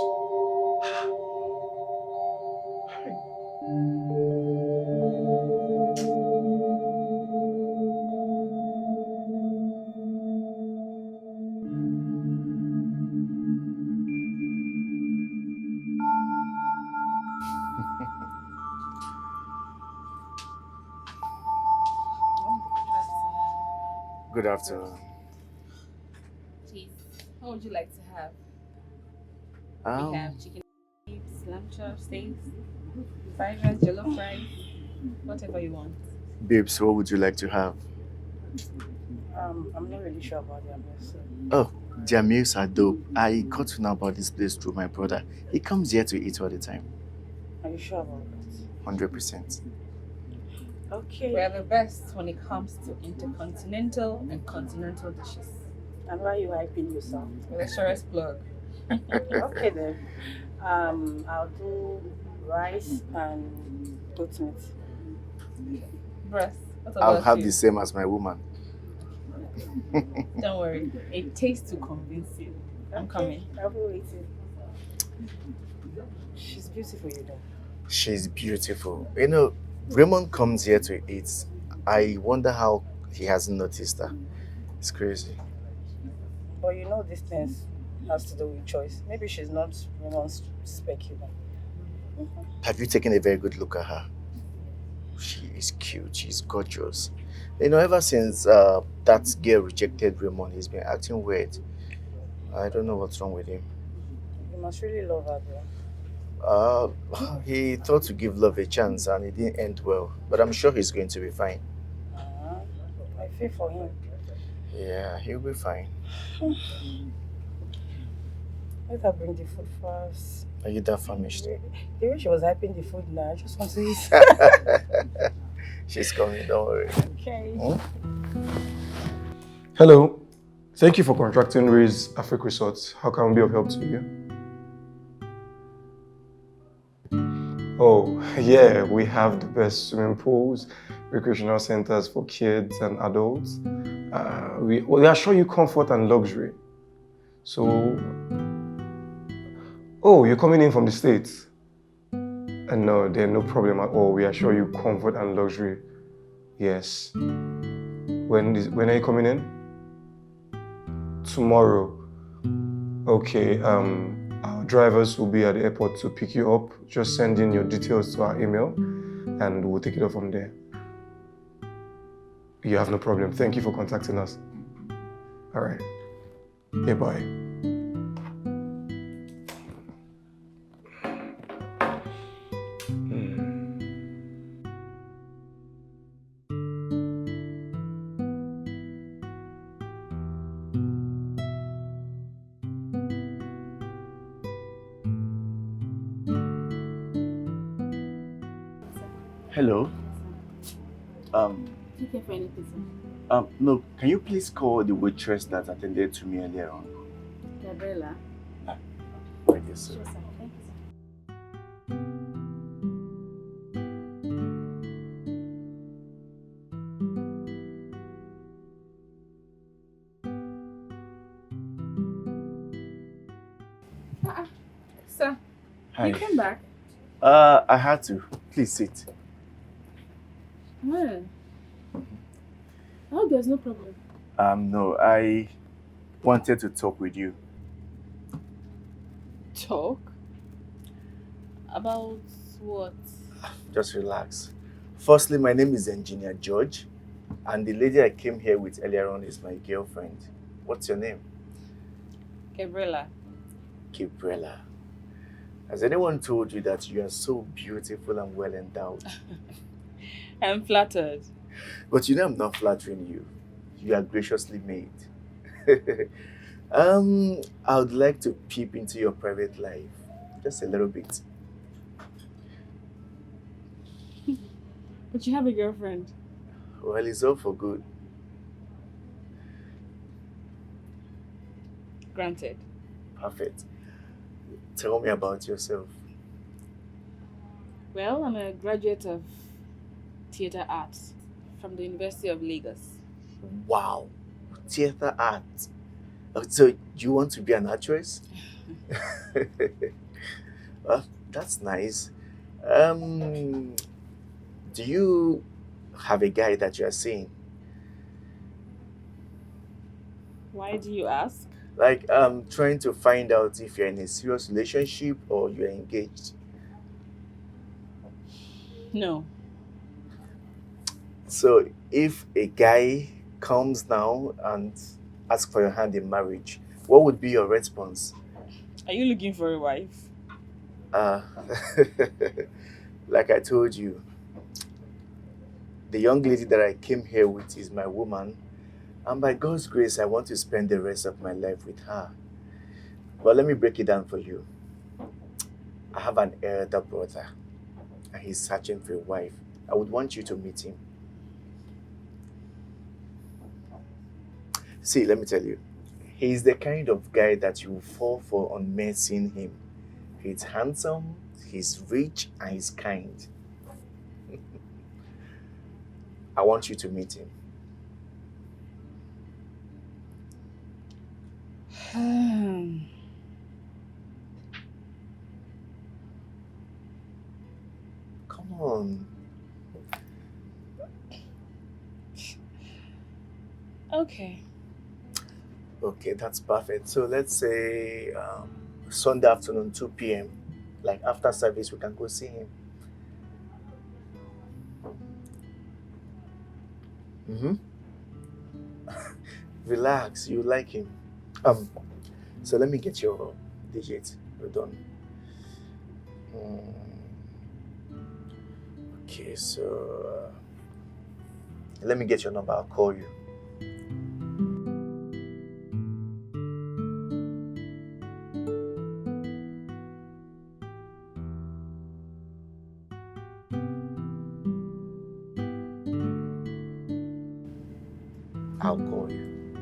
Good afternoon. Please, what would you like to have? We have chicken, lamb chops, steaks, fried rice, jollof rice, whatever you want. Babes, what would you like to have? I'm not really sure about their meals. Oh, their meals are dope. I got to know about this place through my brother. He comes here to eat all the time. Are you sure about that? 100%. Okay. We're the best when it comes to intercontinental and continental dishes. And why are you hyping yourself? We're the surest plug. Okay then. I'll do rice and goat meat. Breast. What about I'll have you? the same as my woman. Don't worry. It tastes to convince you. I'm coming. I'll be waiting. She's beautiful, you know. She's beautiful. You know, Raymond comes here to eat. I wonder how he hasn't noticed her. It's crazy. But you know, these things has to do with choice. Maybe she's not Raymond's specular. Have you taken a very good look at her? She is cute. She's gorgeous. You know, ever since that girl rejected Raymond, he's been acting weird. I don't know what's wrong with him. You must really love her, bro. He thought to give love a chance and it didn't end well. But I'm sure he's going to be fine. I feel for him. Yeah, he'll be fine. Let her bring the food first. Are you that famished? The way she was hyping the food now, I just want to eat. She's coming, don't worry. Okay. Hello. Thank you for contracting Ray's Africa Resorts. How can we be of help to you? Oh, yeah, we have the best swimming pools, recreational centers for kids and adults. We assure you comfort and luxury. So, oh, you're coming in from the States? No, there's no problem at all. We assure you comfort and luxury. Yes. When are you coming in? Tomorrow. Okay, I'll drivers will be at the airport to pick you up. Just send in your details to our email and we'll take it up from there. You have no problem. Thank you for contacting us. All right. Yeah, bye. Hello. Take care for anything, sir. No, can you please call the waitress that attended to me earlier on? Gabilla. Right, yes, sir. Sure, sir. Thanks. Sir, Hi. you came back? I had to. Please sit. Well, I hope there's no problem. No, I wanted to talk with you. Talk? About what? Just relax. Firstly, my name is Engineer George, and the lady I came here with earlier on is my girlfriend. What's your name? Gabriella. Gabriella. Has anyone told you that you are so beautiful and well endowed? I'm flattered. But you know I'm not flattering you. You are graciously made. I would like to peep into your private life. Just a little bit. But you have a girlfriend. Well, it's all for good. Granted. Perfect. Tell me about yourself. Well, I'm a graduate of theatre arts from the University of Lagos. Wow. Theater art. So you want to be an actress? Well, that's nice. Do you have a guy that you are seeing? Why do you ask? Like, I'm trying to find out if you're in a serious relationship or you're engaged. No. So if a guy comes now and asks for your hand in marriage, what would be your response? Are you looking for a wife? Like I told you, the young lady that I came here with is my woman, and by God's grace, I want to spend the rest of my life with her. But let me break it down for you. I have an elder brother, and he's searching for a wife. I would want you to meet him. See, let me tell you, he's the kind of guy that you fall for on mere seeing him. He's handsome, he's rich, and he's kind. I want you to meet him. Come on. Okay. Okay, that's perfect. So let's say Sunday afternoon, 2 p.m. Like after service, we can go see him. Relax, you like him. So let me get your digits. We're done. Okay, so let me get your number. I'll call you. I'll call you.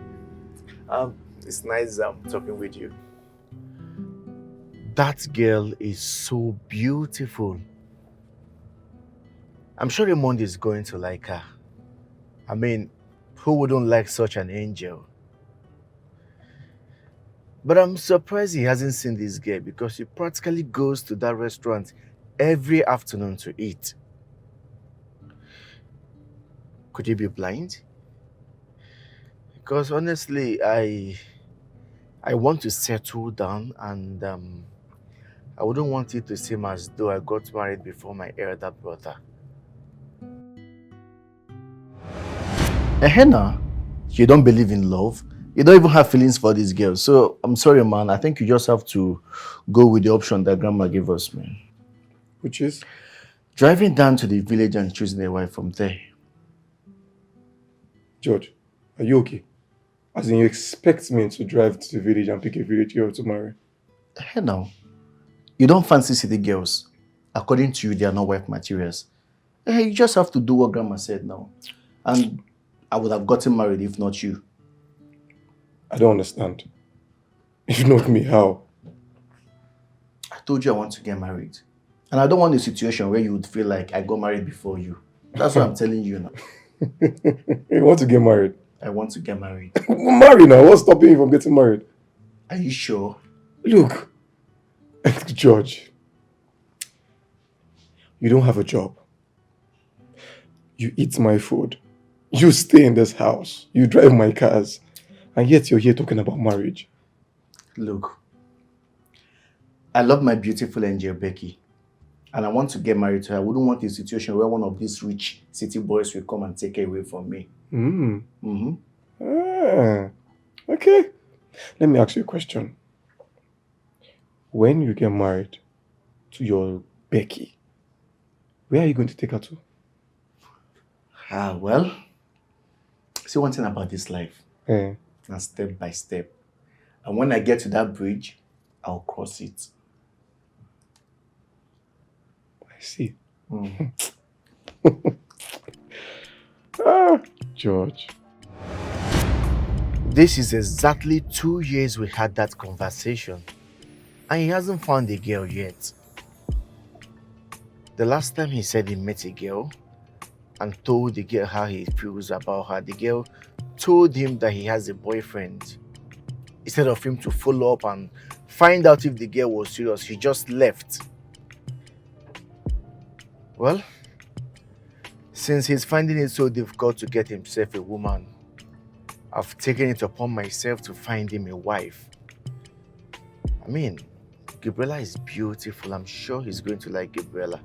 It's nice talking with you. That girl is so beautiful. I'm sure Raymond is going to like her. I mean, who wouldn't like such an angel? But I'm surprised he hasn't seen this girl because he practically goes to that restaurant every afternoon to eat. Could he be blind? Because honestly, I want to settle down and I wouldn't want it to seem as though I got married before my elder brother. Henna, you don't believe in love. You don't even have feelings for this girl. So I'm sorry, man. I think you just have to go with the option that grandma gave us, man. Which is? Driving down to the village and choosing a wife from there. George, are you okay? As in, you expect me to drive to the village and pick a village girl to marry? Hey now, you don't fancy city girls. According to you, they are not wife materials. Hey, you just have to do what grandma said now. And I would have gotten married if not you. I don't understand. If not me, how? I told you I want to get married. And I don't want a situation where you would feel like I got married before you. That's what I'm telling you now. You want to get married? I want to get married. Marry now. What's stopping you from getting married? Are you sure? Look, George, you don't have a job. You eat my food. You stay in this house. You drive my cars. And yet you're here talking about marriage. Look, I love my beautiful angel Becky. And I want to get married to her. I wouldn't want a situation where one of these rich city boys will come and take her away from me. Okay. Let me ask you a question. When you get married to your Becky, where are you going to take her to? Well, see one thing about this life. And step by step. And when I get to that bridge, I'll cross it. I see. George. This is exactly 2 years we had that conversation. And he hasn't found a girl yet. The last time he said he met a girl and told the girl how he feels about her, the girl told him that he has a boyfriend. Instead of him to follow up and find out if the girl was serious, he just left. Well, since he's finding it so difficult to get himself a woman, I've taken it upon myself to find him a wife. I mean, Gabilla is beautiful. I'm sure he's going to like Gabilla.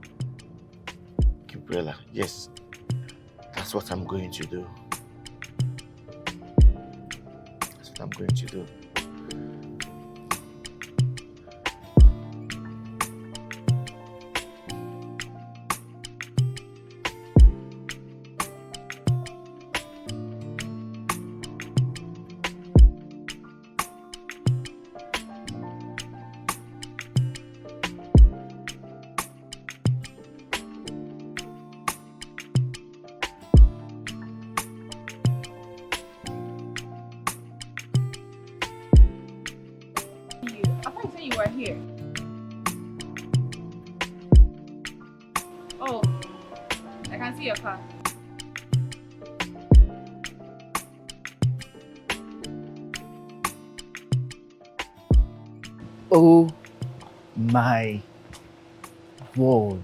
Gabilla, yes. That's what I'm going to do. That's what I'm going to do. Here. Oh, I can see your car. Oh my word.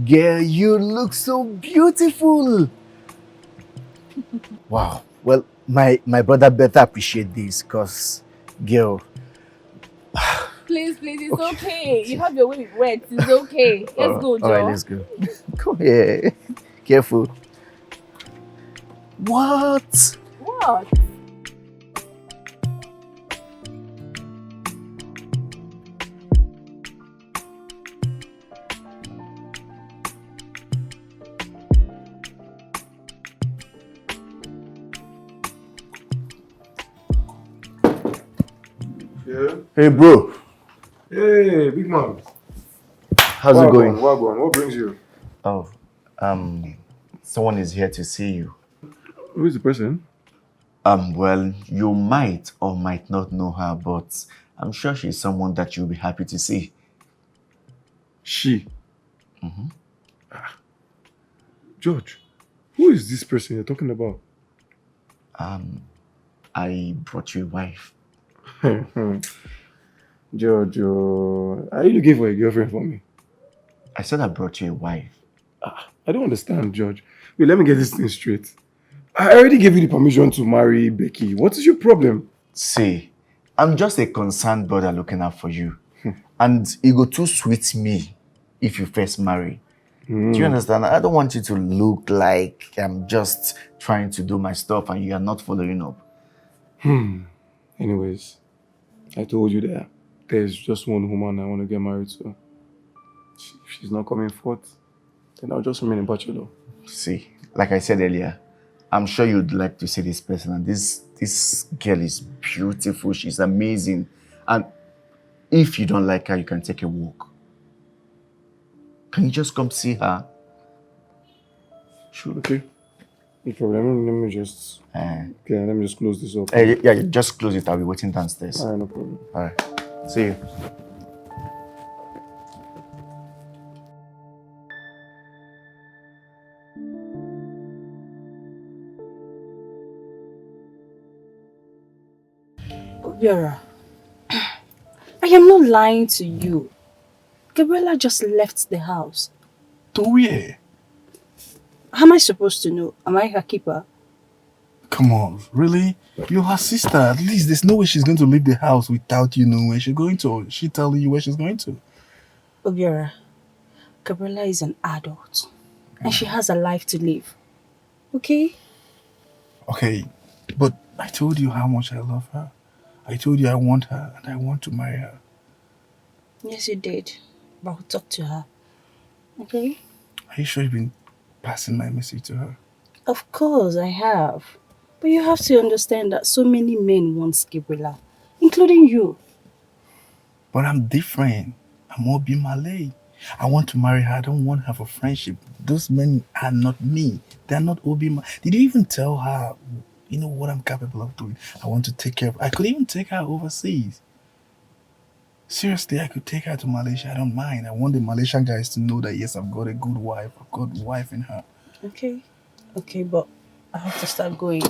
Girl, you look so beautiful. Wow. Well, my brother better appreciate this because, girl, Please, it's okay. You have your way with words. It's okay. Let's go, Joe. All right, let's go. Come here. Careful. What? What? Yeah. Hey, bro. Hey, big man. How's it going? What brings you? Oh, someone is here to see you. Who is the person? Well, you might or might not know her, but I'm sure she's someone that you'll be happy to see. She? George, who is this person you're talking about? I brought you a wife. George, are you looking for a girlfriend for me? I said I brought you a wife. I don't understand, George. Wait, let me get this thing straight. I already gave you the permission to marry Becky. What is your problem? See, I'm just a concerned brother looking out for you. And it go too sweet me if you first marry. Do you understand? I don't want you to look like I'm just trying to do my stuff and you are not following up. Anyways, I told you that there's just one woman I want to get married to. If she's not coming forth, then I'll just remain a bachelor. See, like I said earlier, I'm sure you'd like to see this person, and this girl is beautiful. She's amazing. And if you don't like her, you can take a walk. Can you just come see her? Sure, okay. No problem. Let me just... let me just close this up. Yeah, just close it. I'll be waiting downstairs. Alright, no problem. Alright. See you. Obiora, I am not lying to you. Gabilla just left the house. To where? How am I supposed to know? Am I her keeper? Come on, really? You're her sister. At least there's no way she's going to leave the house without you knowing where she's going to. She telling you where she's going to. Obiora, Gabilla is an adult. And she has a life to live. Okay? Okay, but I told you how much I love her. I told you I want her and I want to marry her. Yes, you did. But I'll talk to her. Okay? Are you sure you've been passing my message to her? Of course, I have. But you have to understand that so many men want Gabilla, including you. But I'm different. I'm Obi Malay. I want to marry her. I don't want her for friendship. Those men are not me. They're not Obi Malay. Did you even tell her, you know, what I'm capable of doing? I want to take care of her. I could even take her overseas. Seriously, I could take her to Malaysia. I don't mind. I want the Malaysian guys to know that, yes, I've got a good wife. I've got a wife in her. Okay. Okay, but I have to start going.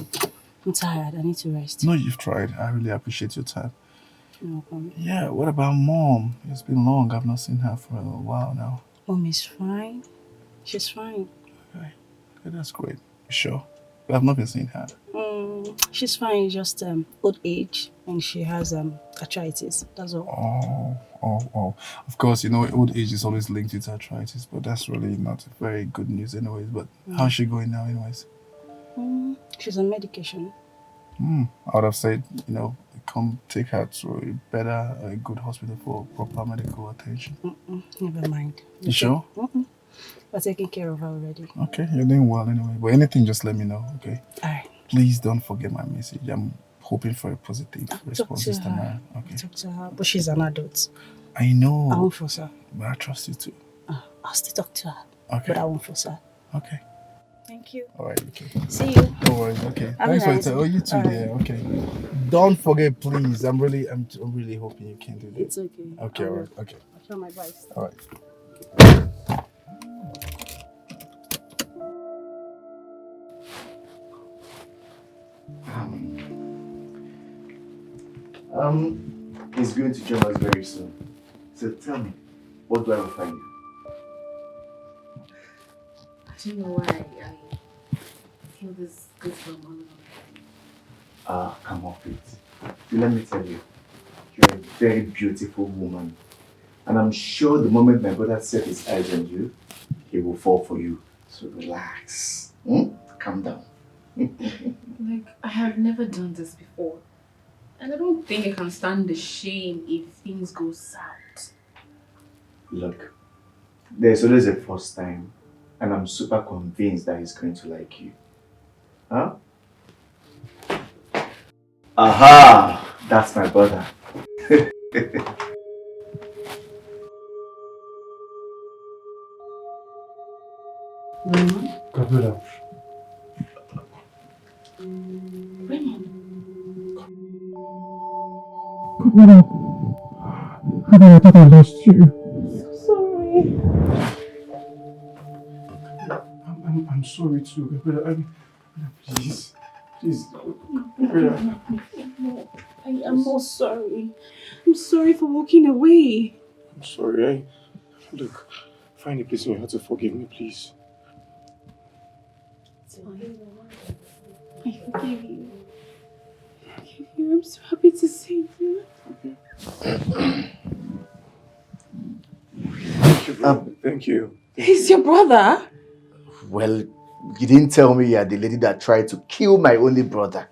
I'm tired. I need to rest. No, you've tried. I really appreciate your time. No problem. Yeah, what about Mom? It's been long. I've not seen her for a while now. Mom is fine. She's fine. Okay, that's great. You sure? I've not been seeing her. She's fine. Just old age, and she has arthritis. That's all. Oh. Of course, you know, old age is always linked with arthritis, but that's really not very good news anyways. But how's she going now anyways? She's on medication. I would have said, you know, come take her to a good hospital for proper medical attention. Never mind. You sure? We're taking care of her already. Okay, you're doing well anyway. But anything, just let me know, okay? Alright. Please don't forget my message. I'm hoping for a positive response this time around. Okay. Talk to her, but she's an adult. I know. I won't force her. But I trust you too. I'll still talk to her. Okay. But I won't force her. Okay. Thank you. Alright, okay. See you. No worries, okay. Have a Thanks for your nice time. Oh, you too, Alright. dear. Okay. Don't forget, please. I'm really hoping you can do this. It's okay. Okay, alright, okay. I'll try my best. Alright. He's going to join us very soon. So tell me, what do I offer you? I don't know why I feel this good from all of them. Come off it. Let me tell you, you're a very beautiful woman. And I'm sure the moment my brother set his eyes on you, he will fall for you. So relax. Calm down. Like, I have never done this before. And I don't think I can stand the shame if things go south. Look, there's always a first time. And I'm super convinced that he's going to like you. Huh? Aha! That's my brother. Raymond? Gabilla. Raymond? I thought I lost you. So sorry. I'm sorry too, Gabilla. Please. Gabilla. No, I am not sorry. I'm sorry for walking away. I'm sorry. Look, find a place in your heart to forgive me, please. It's fine. I forgive you. I forgive you. I'm so happy to see you. Okay. you, bro. Thank you. He's your brother? Well, you didn't tell me you're the lady that tried to kill my only brother.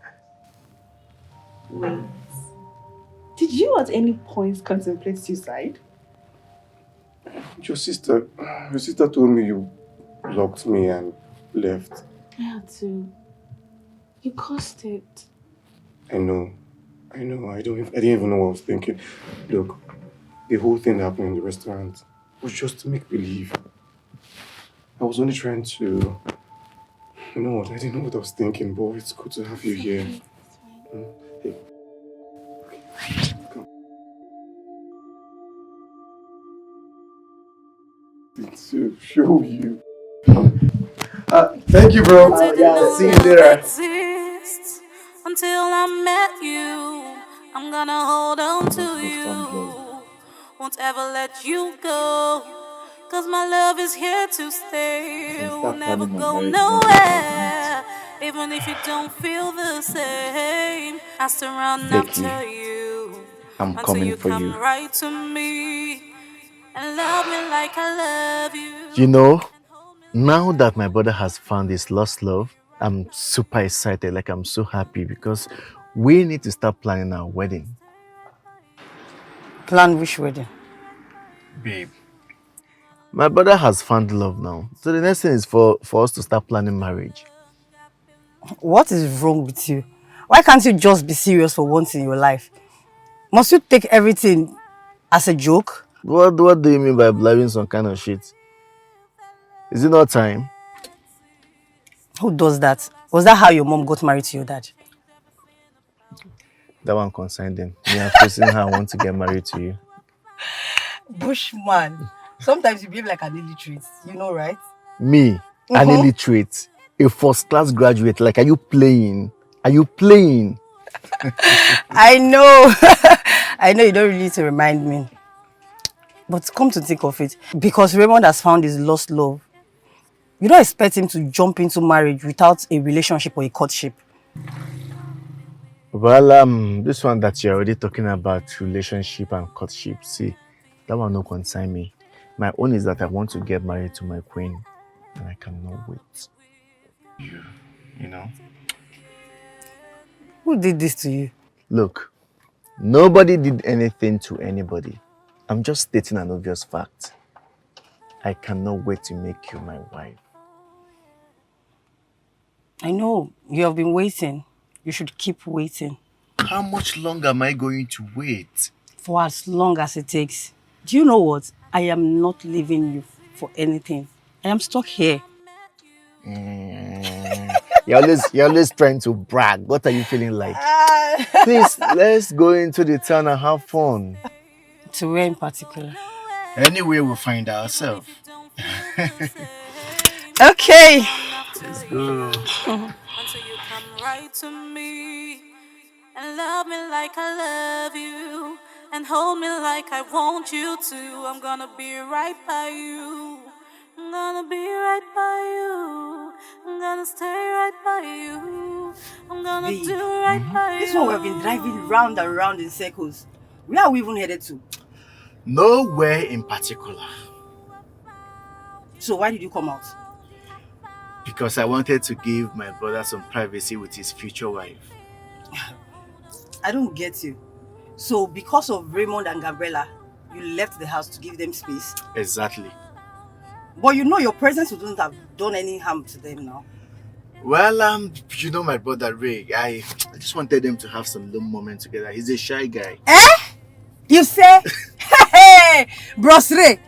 Wait. Did you at any point contemplate suicide? Your sister told me you blocked me and left. I had to. You caused it. I know. I didn't even know what I was thinking. Look, the whole thing happened in the restaurant was just to make believe. I was only trying to... You know what? I didn't know what I was thinking, but it's good to have you here. Hey. Okay. Come. To show you. Thank you, bro. Yeah, see you later. Until I met you, I'm gonna hold on to you. Won't ever let you go. Cause my love is here to stay. We'll never go nowhere. Even if you don't feel the same, I surround after you. I'm Until coming you for come you. right to me and love me like I love you. You know, now that my brother has found his lost love, I'm super excited. Like, I'm so happy because we need to start planning our wedding. Plan which wedding? Babe, my brother has found love now. So the next thing is for us to start planning marriage. What is wrong with you? Why can't you just be serious for once in your life? Must you take everything as a joke? What do you mean by blabbing some kind of shit? Is it not time? Who does that? Was that how your mom got married to your dad? That one concerned them. Me, I'm facing her. I want to get married to you. Bushman. Sometimes you behave like an illiterate. You know, right? Me, an illiterate, a first-class graduate. Like, are you playing? Are you playing? I know. I know you don't really need to remind me. But come to think of it, because Raymond has found his lost love, you don't expect him to jump into marriage without a relationship or a courtship. Well, this one that you're already talking about, relationship and courtship, see, that one no concern me. My own is that I want to get married to my queen, and I cannot wait. You know? Who did this to you? Look, nobody did anything to anybody. I'm just stating an obvious fact. I cannot wait to make you my wife. I know, you have been waiting. You should keep waiting. How much longer am I going to wait? For as long as it takes. Do you know what? I am not leaving you for anything. I am stuck here. You're always trying to brag. What are you feeling like? Please, let's go into the town and have fun. To where in particular? Anyway, we'll find ourselves. Okay. Let's go. Until you come right to me and love me like I love you and hold me like I want you to. I'm gonna be right by you. I'm gonna be right by you. I'm gonna stay right by you. I'm gonna do right by you. This one we've been driving round and round in circles. Where are we even headed to? Nowhere in particular. So why did you come out? Because I wanted to give my brother some privacy with his future wife. I don't get you. So because of Raymond and Gabilla, you left the house to give them space? Exactly. But you know your presence wouldn't have done any harm to them now. Well, you know my brother Ray. I just wanted them to have some little moment together. He's a shy guy. Eh? You say? Hey, Bros Ray.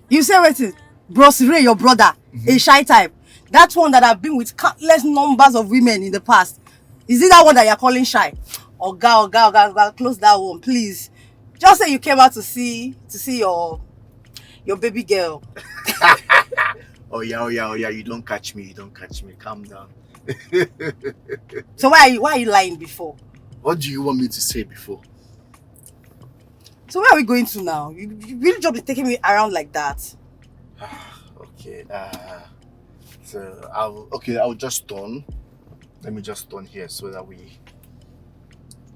You say what? Bros Ray, your brother, a shy type. That one that have been with countless numbers of women in the past. Is it that one that you're calling shy? Oga, close that one, please. Just say you came out to see your baby girl. Oh yeah. You don't catch me. Calm down. So why are you lying before? What do you want me to say before? So where are we going to now? You really just be taking me around like that. Okay. I'll just turn. Let me just turn here so that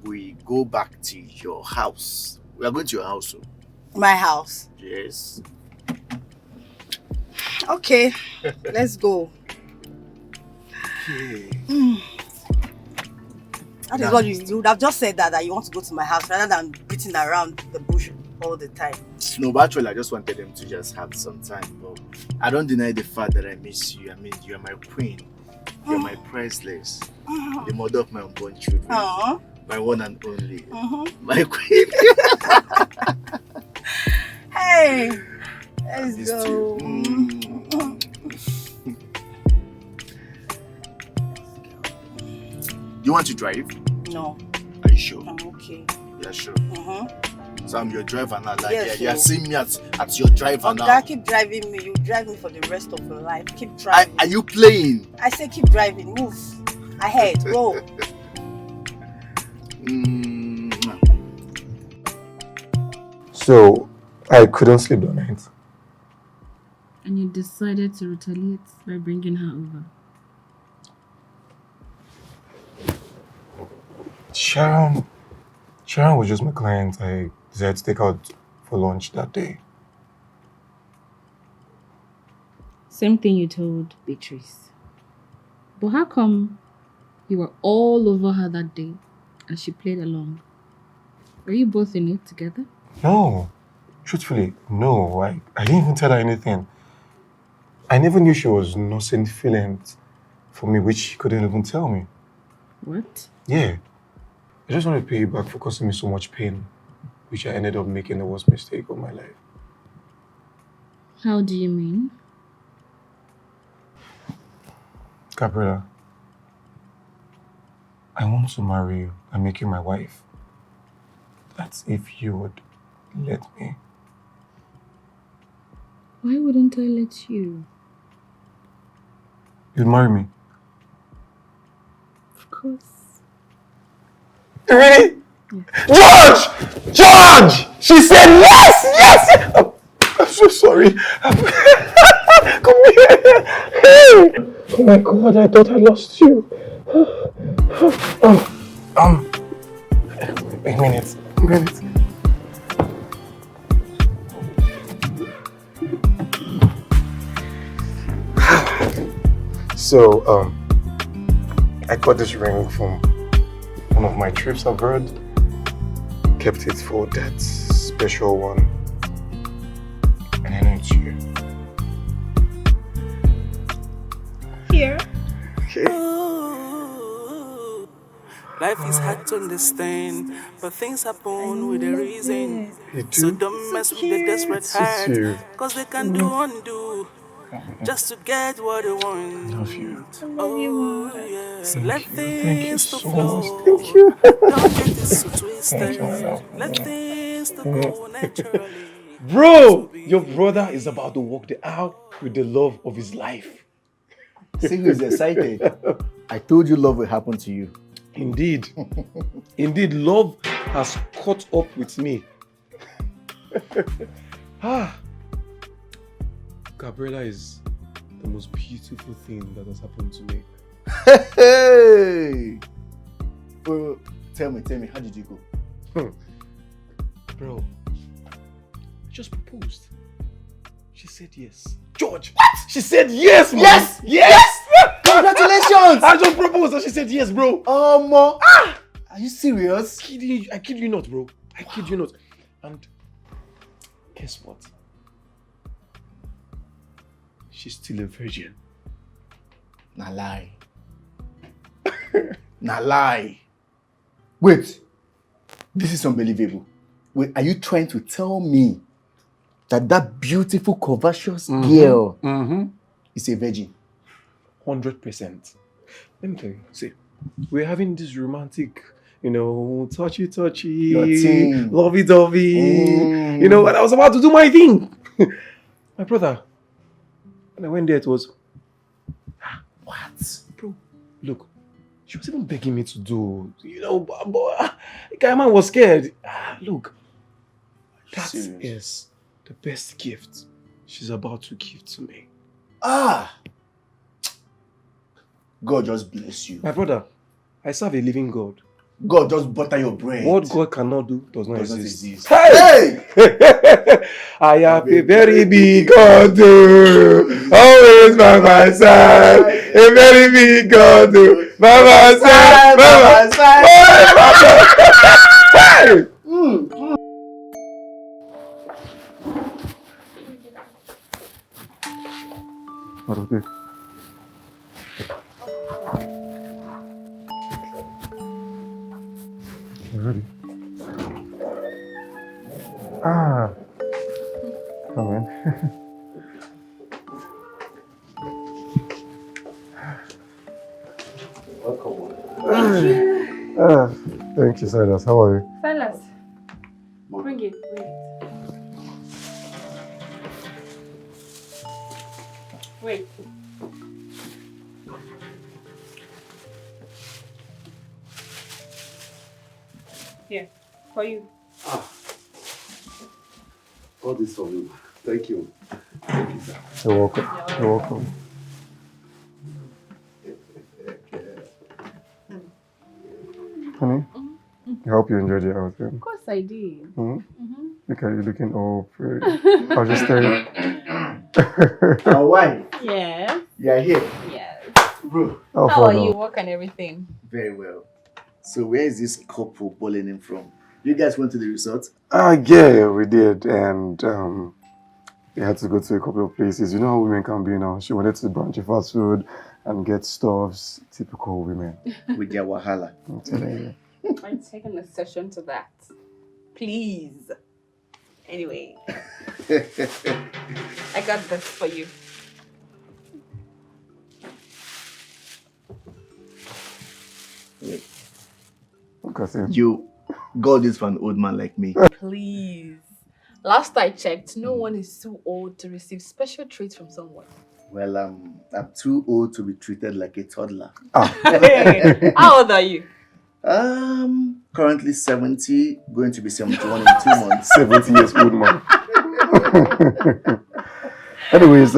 we go back to your house. We are going to your house. My house? Yes. Okay, let's go. Okay. That is what you would have just said that you want to go to my house rather than beating around the bush all the time. No, but actually, I just wanted them to just have some time. But I don't deny the fact that I miss you. I mean, you're my queen. You're my priceless. The mother of my unborn children. My one and only. My queen. Hey, let's go. You want to drive? No. Are you sure? I'm okay. Yeah, sure. So I'm your driver now. Like, yes, you're seeing me at your driver now. Keep driving me. You drive me for the rest of your life. Keep driving. Are you playing? I say keep driving. Move. Ahead. Go. So, I couldn't sleep that night. And you decided to retaliate by bringing her over. Sharon was just my client. I decided to take out for lunch that day. Same thing you told Beatrice. But how come you were all over her that day and she played along? Were you both in it together? No. Truthfully, no. I didn't even tell her anything. I never knew she was nursing feelings for me, which she couldn't even tell me. What? Yeah. I just want to pay you back for causing me so much pain, which I ended up making the worst mistake of my life. How do you mean? Gabilla, I want to marry you and make you my wife. That's if you would let me. Why wouldn't I let you? You'd marry me? Of course. Really? Yeah. George! She said yes! Yes! I'm so sorry. Come here. Hey. Oh my God, I thought I lost you. A minute. So, I got this ring from one of my trips abroad. Kept it for that special one. And I know it's you. Here. Okay. Life is hard to understand, but things happen with a reason. So don't mess with the desperate heart, cause they can do undo just to get what they want. I love you. Oh, yes. Let things to so flow. Thank you. Don't get it so twisted. Let things to go naturally. Bro, your brother is about to walk the aisle with the love of his life. See who's excited. I told you love will happen to you. Indeed. Indeed, love has caught up with me. Gabriella is the most beautiful thing that has happened to me. Hey! Bro, tell me, how did you go? Bro, I just proposed. She said yes. George! What? She said yes, man! Yes! Congratulations! I just proposed and she said yes, bro. Mo. Are you serious? I kid you not, bro. I kid you not. And guess what? She's still a virgin. Nah lie. Nah lie. Wait. This is unbelievable. Wait, are you trying to tell me that beautiful, curvaceous girl is a virgin? 100%. Let me tell you, see, we're having this romantic, touchy, lovey-dovey, and I was about to do my thing. My brother, when I went there, it was, what? Bro, look, she was even begging me to do, but the guy man was scared. Look, that is the best gift she's about to give to me. God just bless you. My brother, I serve a living God. God just butter your bread. What God cannot do does not exist. Hey! I have a very big God, always by my side. A very big God, by my side, by my side. Hey! What is this? Ready? Ah, come in. Thank you, Silas. How are you? Silas, bring it. Wait. Here, for you. All this for you. Thank you. Thank you, sir. You're welcome. You're welcome. Honey, I hope you enjoyed your outing. Of course I did. Look at you looking all pretty. I was just staring. Our wife. Yes. You are here. Yes. Bro. How are you? Work and everything. Very well. So where is this couple bowling in from? You guys went to the resort? Yeah, we did. And we had to go to a couple of places. You know how women can be now. She wanted to branch a fast food and get stuffs. Typical women. With their wahala. I'm telling you. I'm taking a session to that. Please. Anyway. I got this for you. You got this for an old man like me. Please. Last I checked, no one is too old to receive special treats from someone. Well, I'm too old to be treated like a toddler. Hey, how old are you? Currently 70, going to be 71 in 2 months. 70 years old man. Anyways,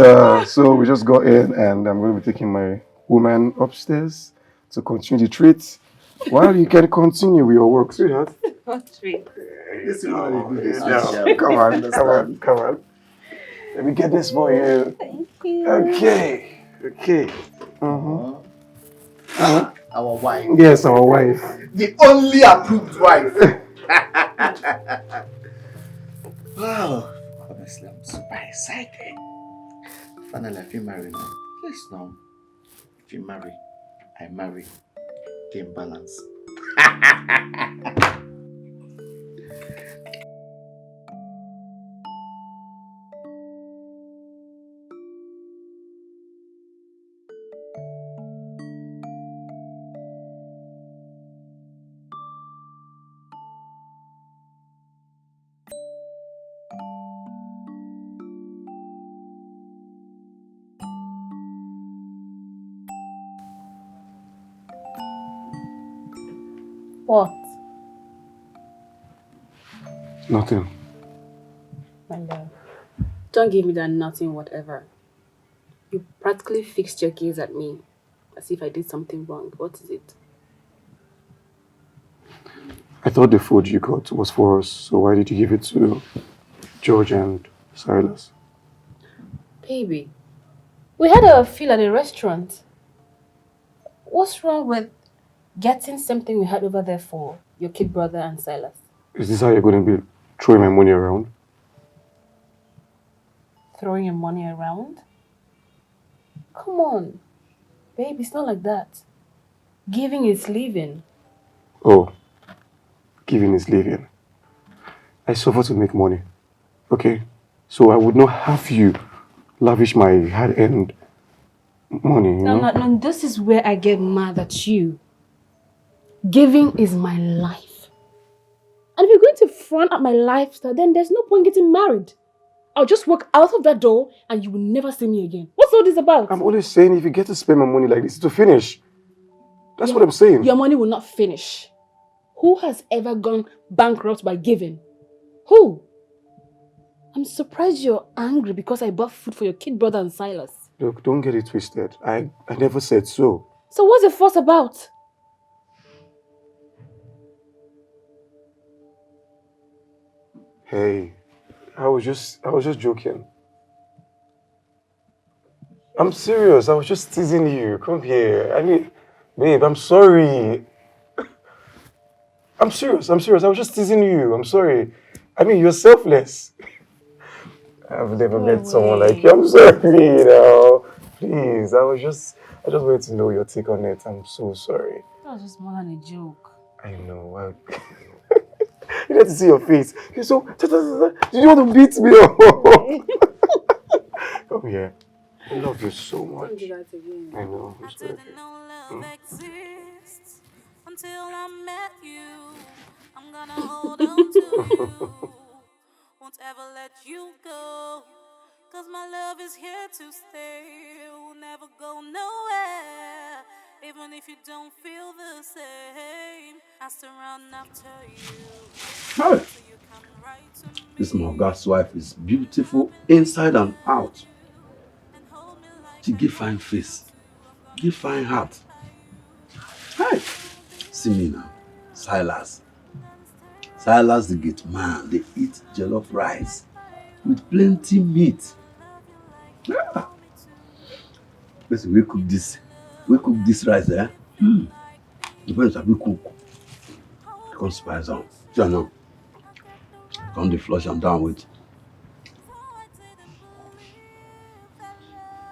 so we just got in and I'm going to be taking my woman upstairs to continue the treat. While you can continue with your work, sweetheart. What treat? Come on. Let me get this for you. Thank you. Okay. Our wife. Yes, our wife. The only approved wife. Wow. Honestly, I'm super excited. Finally, I feel married now. Yes, now. If you marry, I marry. Game balance. What? Nothing. My love. Don't give me that nothing whatever. You practically fixed your gaze at me as if I did something wrong. What is it? I thought the food you got was for us, so why did you give it to George and Silas? Baby, we had a feel at a restaurant. What's wrong with getting something we had over there for your kid brother and Silas? Is this how you're going to be throwing my money around? Throwing your money around? Come on. Babe, it's not like that. Giving is living. Oh, giving is living. I suffer to make money. Okay? So I would not have you lavish my hard-earned money, you know? No, this is where I get mad at you. Giving is my life. And if you're going to front at my lifestyle, then there's no point getting married. I'll just walk out of that door and you will never see me again. What's all this about? I'm always saying if you get to spend my money like this, to finish. That's what I'm saying. Your money will not finish. Who has ever gone bankrupt by giving? Who? I'm surprised you're angry because I bought food for your kid brother and Silas. Look, don't get it twisted. I never said so. So what's the fuss about? Hey, I was just joking. I'm serious. I was just teasing you. Come here. I mean, babe, I'm sorry. I'm serious. I was just teasing you. I'm sorry. I mean, you're selfless. I've never met someone like you. I'm sorry, Please, I just wanted to know your take on it. I'm so sorry. That was just more than a joke. I know. You need to see your face. You're so... Did you want to beat me up? Come here. I love you so much. Don't do that again. I know. I'm sorry. Didn't know love exists until I met you. I'm gonna hold on to you. Won't ever let you go. Cause my love is here to stay. Will never go nowhere. Even if you don't feel the same, I surround after you. Hey. So you come right to me. This Morga's wife is beautiful inside and out. She give fine face, give fine heart. Hey, see me now, Silas. Silas the gate man, they eat jollof rice with plenty meat. Yeah. Listen, we cook this rice, eh? Depends on we cook. Come spice on. You know. Come the flush and down with.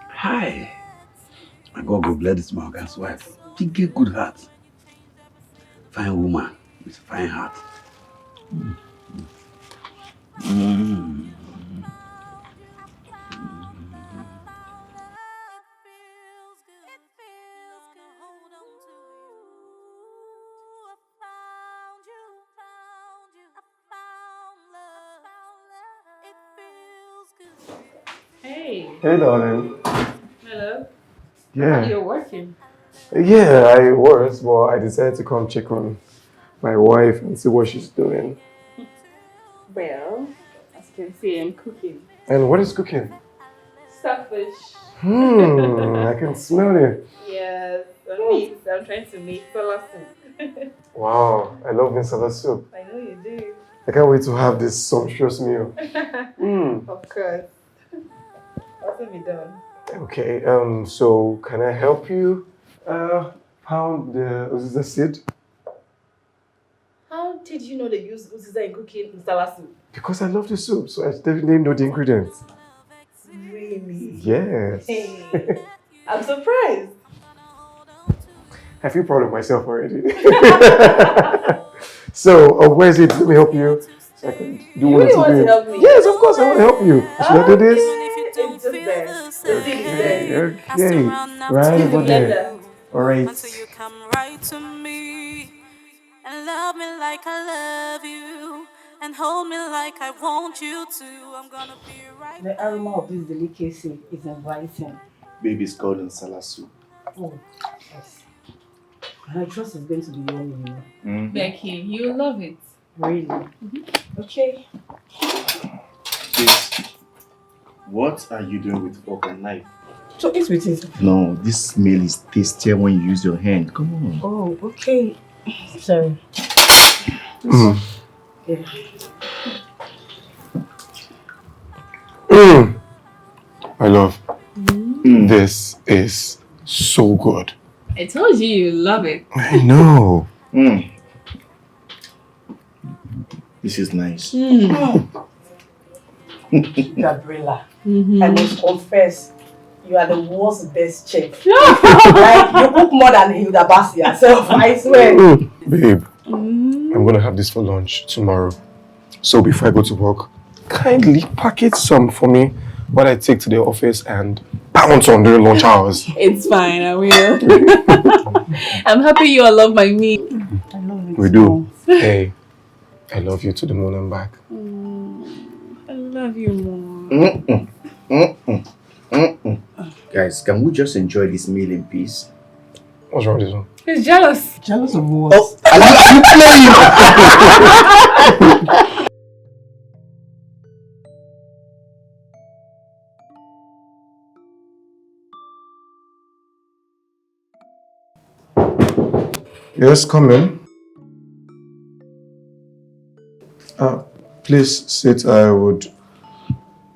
Hi. My God go bless this Morgan's wife. She get good heart. Fine woman with fine heart. Hey. Hey, darling. Hello. Yeah. You're working. Yeah, I was, but I decided to come check on my wife and see what she's doing. Well, as you can see, I'm cooking. And what is cooking? Starfish. I can smell it. Yes, I'm trying to make salad soup. Wow, I love masala soup. I know you do. I can't wait to have this sumptuous meal. Of course. Also be done. Okay, so can I help you pound the seed? How did you know they use uziza in cooking masala soup? Because I love the soup, so I definitely know the ingredients. Really? Yes. Hey, I'm surprised. I feel proud of myself already. So, where is it? Let me help you. So I can do You one really or two want to things. help me? Yes, of course, I want to help you. Should I do this? It's just there. The thing is there. Okay. Right Use the over there. blender. Alright. Until you come right to me and love me like I love you and hold me like I want you to. I'm gonna be right The aroma of this delicacy is inviting. Baby's called in salad soup. Oh, yes. And I trust it's going to be yummy. Becky, you love it. Really? Okay. Please, what are you doing with fork and knife? So it's with it. No, this meal is tastier when you use your hand. Come on. Oh, okay. Sorry. Yeah. My love, this is so good. I told you love it. I know. This is nice. Gabriella, I must confess, you are the world's best chef. Like, you cook more than Hilda Bassi herself, I swear. Babe, I'm gonna have this for lunch tomorrow. So before I go to work, kindly package some for me while I take to the office and pounce on during lunch hours. It's fine, I will. I'm happy you all love my meat. I love it. We do. Hey, I love you to the moon and back. I love you more. Guys, can we just enjoy this meal in peace? What's wrong with this one? He's jealous. Jealous of what? Oh, are you playing? Yes, come in. Please sit. I would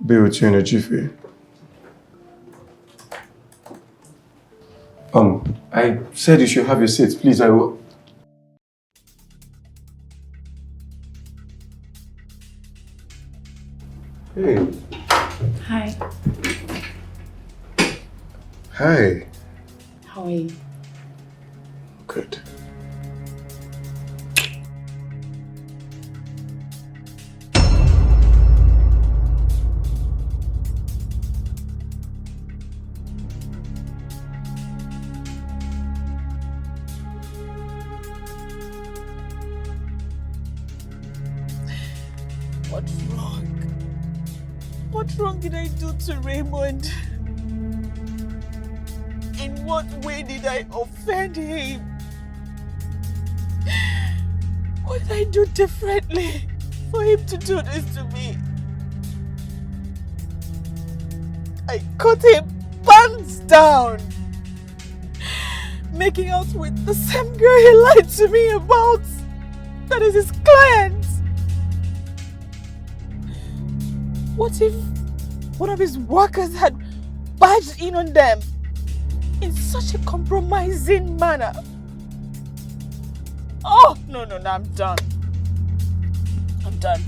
Be with you in a jiffy. I said you should have your seat. Please, I will. Hey. Hi. Hi. How are you? Good. What's wrong? What wrong did I do to Raymond? In what way did I offend him? What did I do differently for him to do this to me? I caught him pants down, making out with the same girl he lied to me about. That is his client. What if one of his workers had barged in on them in such a compromising manner? Oh, no, I'm done. I'm done.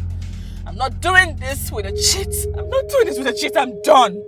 I'm not doing this with a cheat. I'm not doing this with a cheat. I'm done.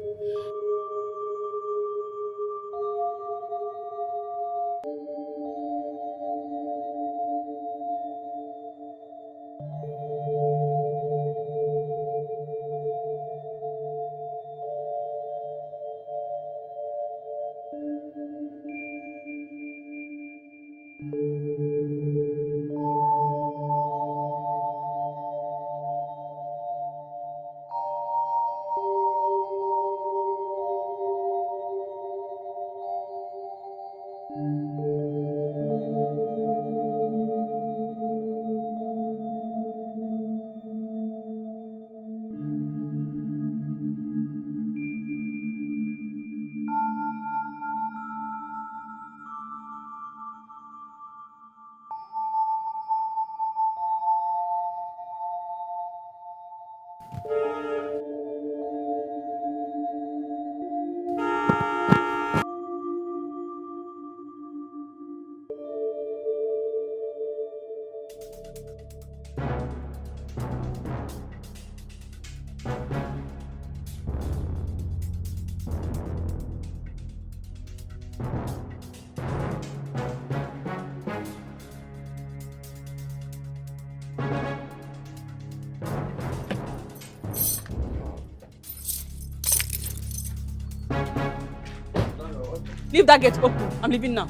Leave that gate open. I'm leaving now.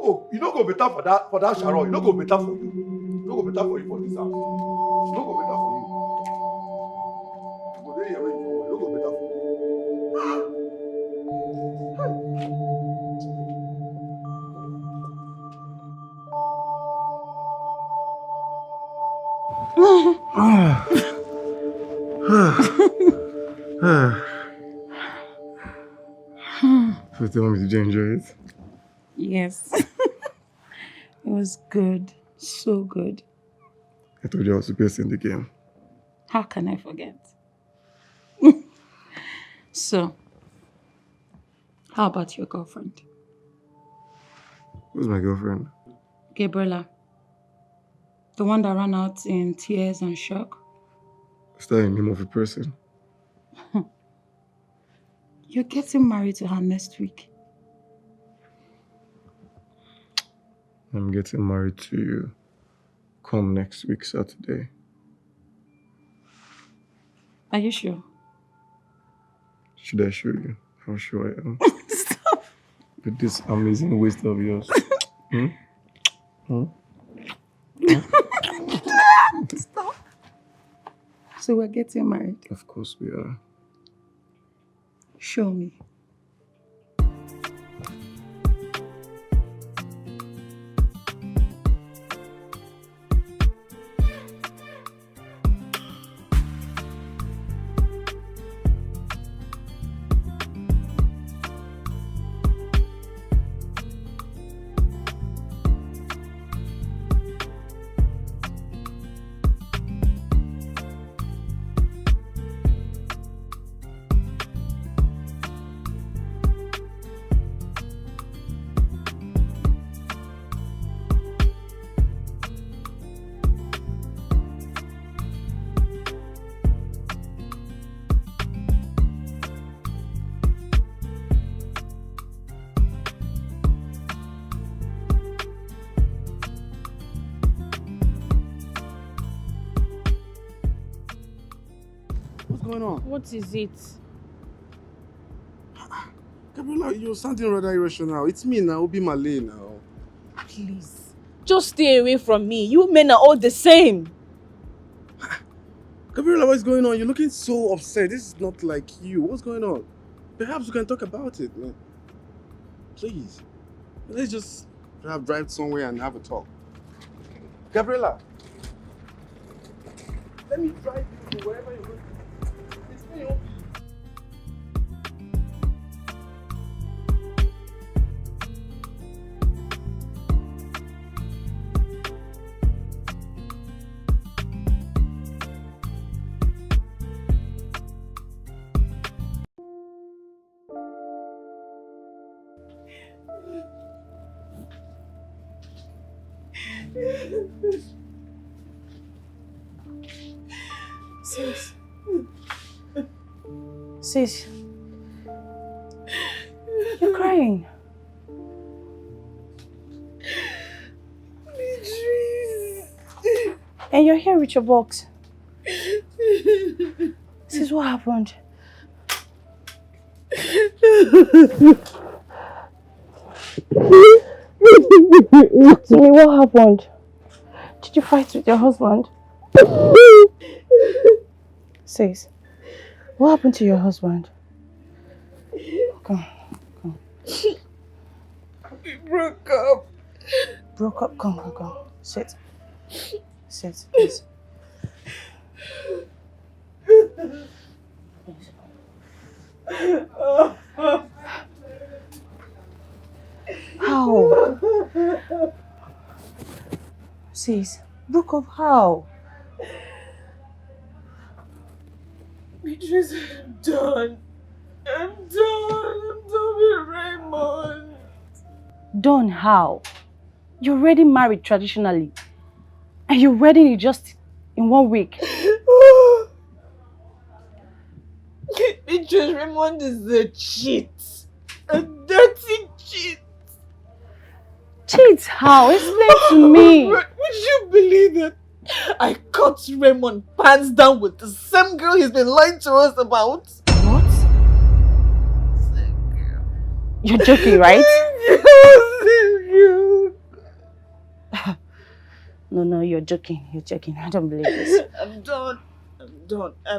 You no go better for that Sharon. You no go better for you. You no go better for you for this house. You no go better for you. You go there here where you go. You no go better for you. So tell me, did you enjoy it? Yes. It was good. So good. I told you I was the best in the game. How can I forget? So, how about your girlfriend? Who's my girlfriend? Gabilla. The one that ran out in tears and shock. Is that the name of a person? You're getting married to her next week. I'm getting married to you. Come next week, Saturday. Are you sure? Should I show you how sure I am? Stop. With this amazing waist of yours. Hmm? Hmm? Stop. So we're getting married? Of course we are. Show me. What's going on? What is it? Gabilla, you're sounding rather irrational. It's me now, Obi Malay now. Please, just stay away from me. You men are all the same. Gabilla, what's going on? You're looking so upset. This is not like you. What's going on? Perhaps we can talk about it, man. Please. Let's just perhaps drive somewhere and have a talk. Gabriella. Let me drive you to wherever you're going. It's me, Obi. Sis. Sis. You're crying. Beatrice. And you're here with your box. Sis, what happened? Talk to me, what happened? Did you fight with your husband? Sis, what happened to your husband? Come. We broke up. Broke up? Come. Sit. Sit, please. How? Sis, broke up how? Beatrice, I'm done. I'm done with Raymond. Done how? You're already married traditionally. And your wedding is just in 1 week. Beatrice, Raymond is a cheat. A dirty cheat. Cheat how? Explain to me. Would you believe it? I caught Raymond pants down with the same girl he's been lying to us about. What? Same girl. You're joking, right? No, you're joking. You're joking. I don't believe this. I'm done. I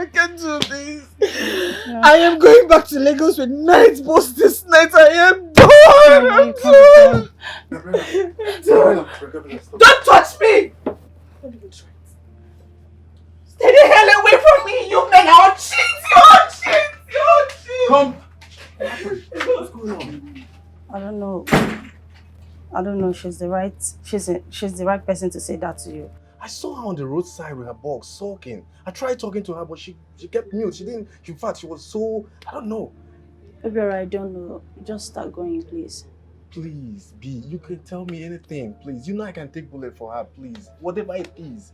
can't do this. Yeah. I am going back to Lagos with night boss this night. I am done. Don't touch me! Don't even try it. Stay the hell away from me, you men! I'll cheat! You'll cheat! Come! What's going on? I don't know. She's the right person to say that to you. I saw her on the roadside with her box, sulking. I tried talking to her, but she kept mute. She didn't, in fact, she was so, I don't know. Maybe I don't know. Just start going, please. Please, B, you can tell me anything, please. You know I can take bullet for her, please. Whatever it is.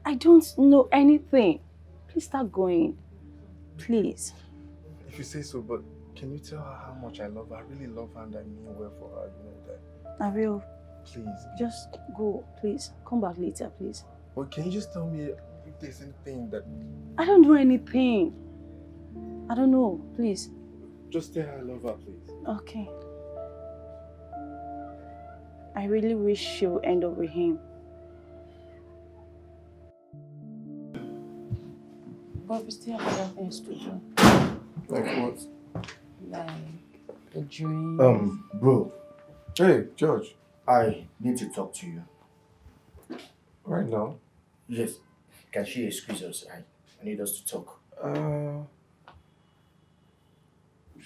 I don't know anything. Please start going. Please. If you say so, but can you tell her how much I love her? I really love her and I mean well for her, you know that. I will. Please. Just go, please. Come back later, please. Well, can you just tell me if there's anything that... I don't do anything. I don't know, please. Just tell her I love her, please. Okay. I really wish she would end up with him. But we still have other things to do. Like what? Like the dream. Bro. Hey, George. I need to talk to you. Right now? Yes. Can she excuse us? I need us to talk.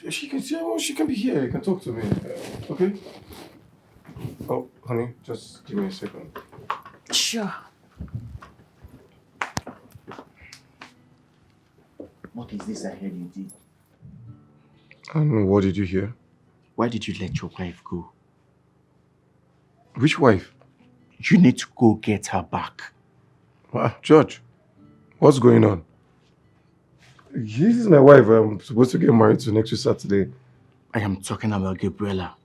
She can be here. You can talk to me. Okay? Oh, honey, just give me a second. Sure. What is this I heard you did? I don't know. What did you hear? Why did you let your wife go? Which wife? You need to go get her back. George, what's going on? This is my wife. I'm supposed to get married to next week Saturday. I am talking about Gabriella.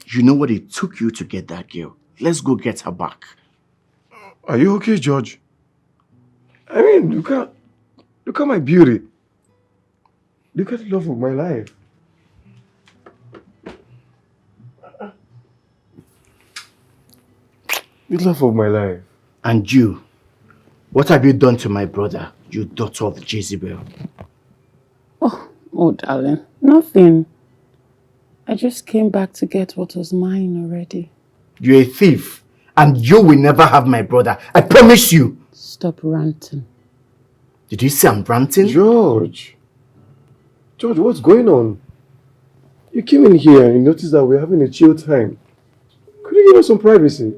You know what it took you to get that girl. Let's go get her back. Are you okay, George? I mean, look at my beauty. Look at the love of my life. The love of my life. And you, what have you done to my brother, you daughter of Jezebel? Oh, darling, nothing. I just came back to get what was mine already. You're a thief, and you will never have my brother. I promise you. Stop ranting. Did you say I'm ranting? George, what's going on? You came in here and you noticed that we're having a chill time. Could you give us some privacy?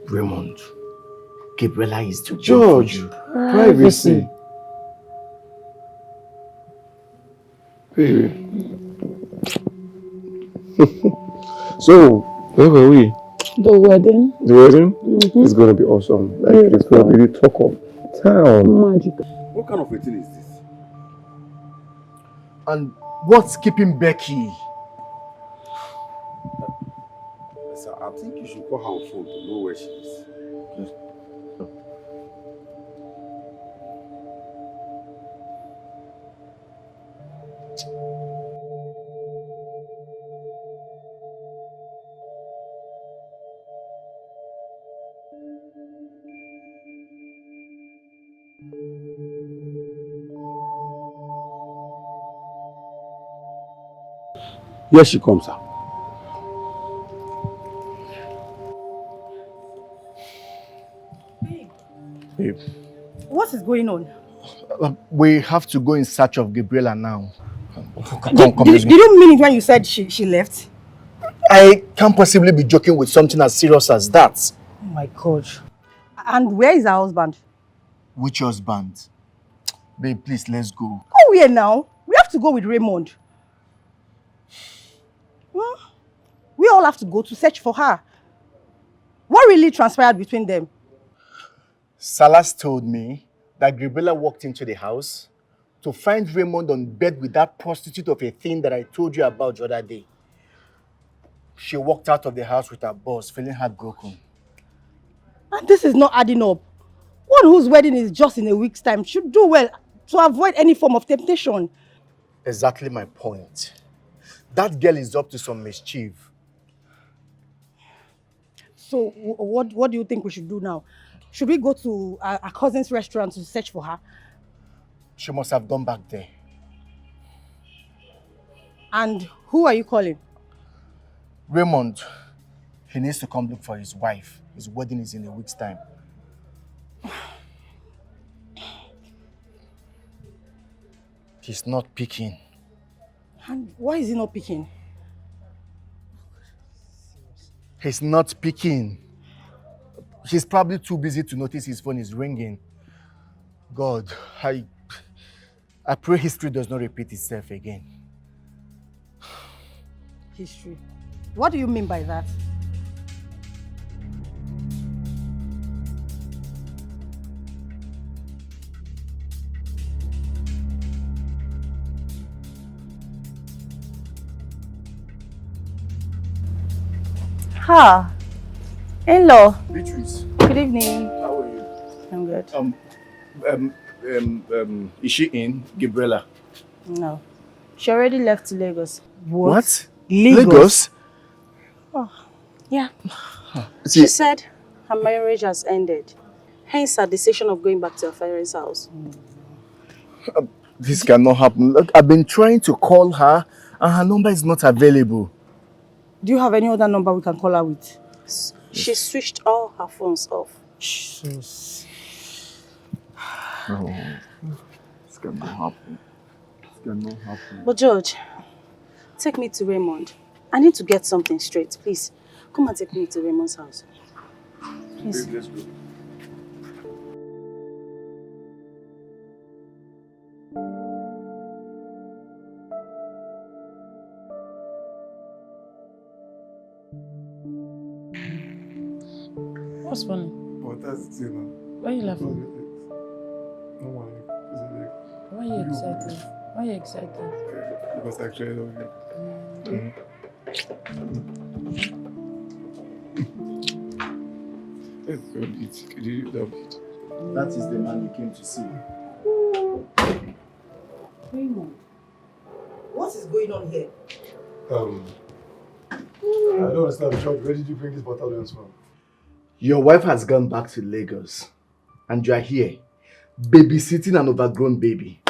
Raymond, Gabriella is to George, privacy. Baby. So, where were we? The wedding. The wedding? It's gonna be awesome. Like, it's gonna be the talk of town. Magical. What kind of a thing is this? And what's keeping Becky? Sir, I think you should call her on phone to know where she is. Here she comes, sir. Babe. What is going on? We have to go in search of Gabriella now. Did you mean it when you said she left? I can't possibly be joking with something as serious as that. Oh my God. And where is her husband? Which husband? Babe, please, let's go. Go where now? We have to go with Raymond. We all have to go to search for her. What really transpired between them? Salas told me that Gabriella walked into the house to find Raymond on bed with that prostitute of a thing that I told you about the other day. She walked out of the house with her boss, feeling heartbroken. And this is not adding up. One whose wedding is just in a week's time should do well to avoid any form of temptation. Exactly my point. That girl is up to some mischief. So what do you think we should do now? Should we go to our cousin's restaurant to search for her? She must have gone back there. And who are you calling? Raymond. He needs to come look for his wife. His wedding is in a week's time. He's not picking. And why is he not picking? He's not picking. He's probably too busy to notice his phone is ringing. God, I pray history does not repeat itself again. History? What do you mean by that? Ha! In-law. Beatrice. Good evening. How are you? I'm good. Is she in? Gabilla? No. She already left to Lagos. What? Lagos? Oh, yeah. She said her marriage has ended. Hence her decision of going back to her parents' house. This cannot happen. Look, I've been trying to call her and her number is not available. Do you have any other number we can call her with? She switched all her phones off. Jesus. No. This cannot happen. This cannot happen. But George, take me to Raymond. I need to get something straight, please. Come and take me to Raymond's house. Please. Babe, let's go. What's funny? But that's it, you know. Why are you laughing? No one. Why are you excited? Why are you excited? Because actually I love you. Let's go eat. Could you love it? That is the man you came to see. Raymond, what is going on here? I don't understand, George. Where did you bring these battalions from? Your wife has gone back to Lagos and you are here, babysitting an overgrown baby.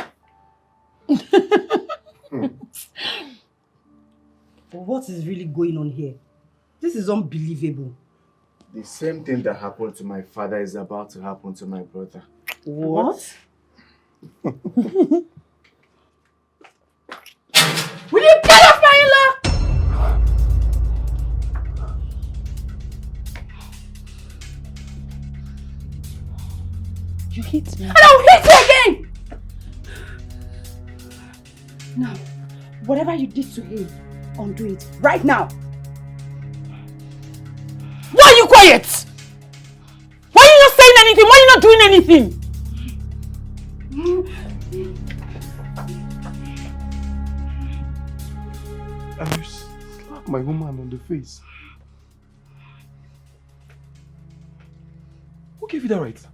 What is really going on here? This is unbelievable. The same thing that happened to my father is about to happen to my brother. What? Will you get off my in-law? You hit me. And I'll hit you again! Now, whatever you did to him, undo it right now. Why are you quiet? Why are you not saying anything? Why are you not doing anything? I slapped my woman on the face. Who gave you that right?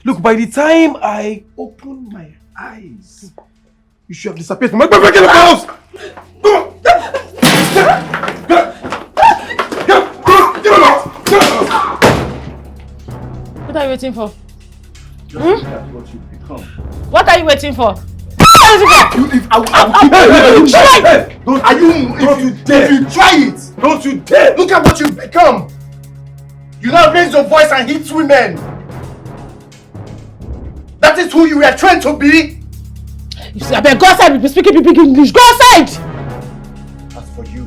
Look, by the time I opened my eyes, you should have disappeared from my house! What are you waiting for? That's what you become. What are you waiting for? If you try it, don't you dare! Look at what you've become! You now raise your voice and hit women! That is who you were trained to be! You see, I better go outside. We'll be speaking big English. Go outside! As for you,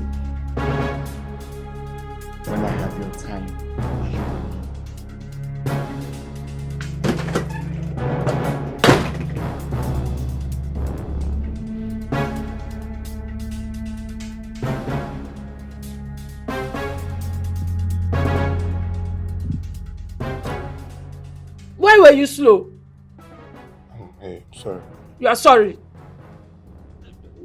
when I have your time, Why were you slow? Hey, sorry. You are sorry.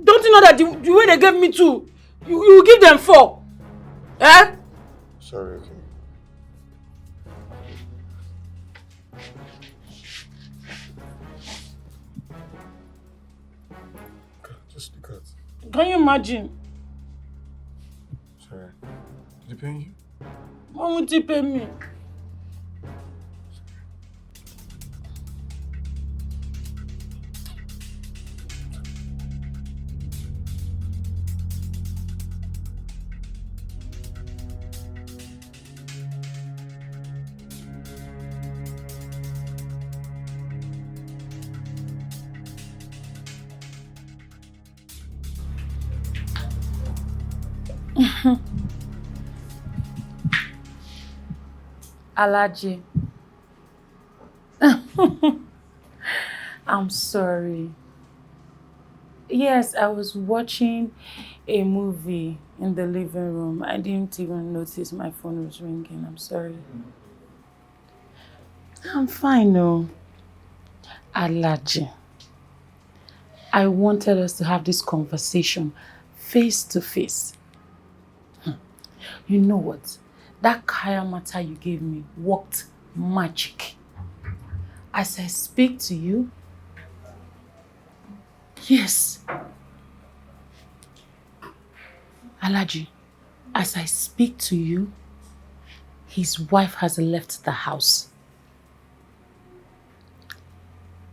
Don't you know that the way they gave me 2, you give them 4? Eh? Sorry, okay. Just look at. Can you imagine? Sorry. Did he pay you? Why won't he pay me? Alaji. I'm sorry. Yes, I was watching a movie in the living room. I didn't even notice my phone was ringing. I'm sorry. I'm fine, no. Alaji. I wanted us to have this conversation face to face. You know what? That Kaya matter you gave me worked magic. As I speak to you, yes. Alaji, as I speak to you, his wife has left the house.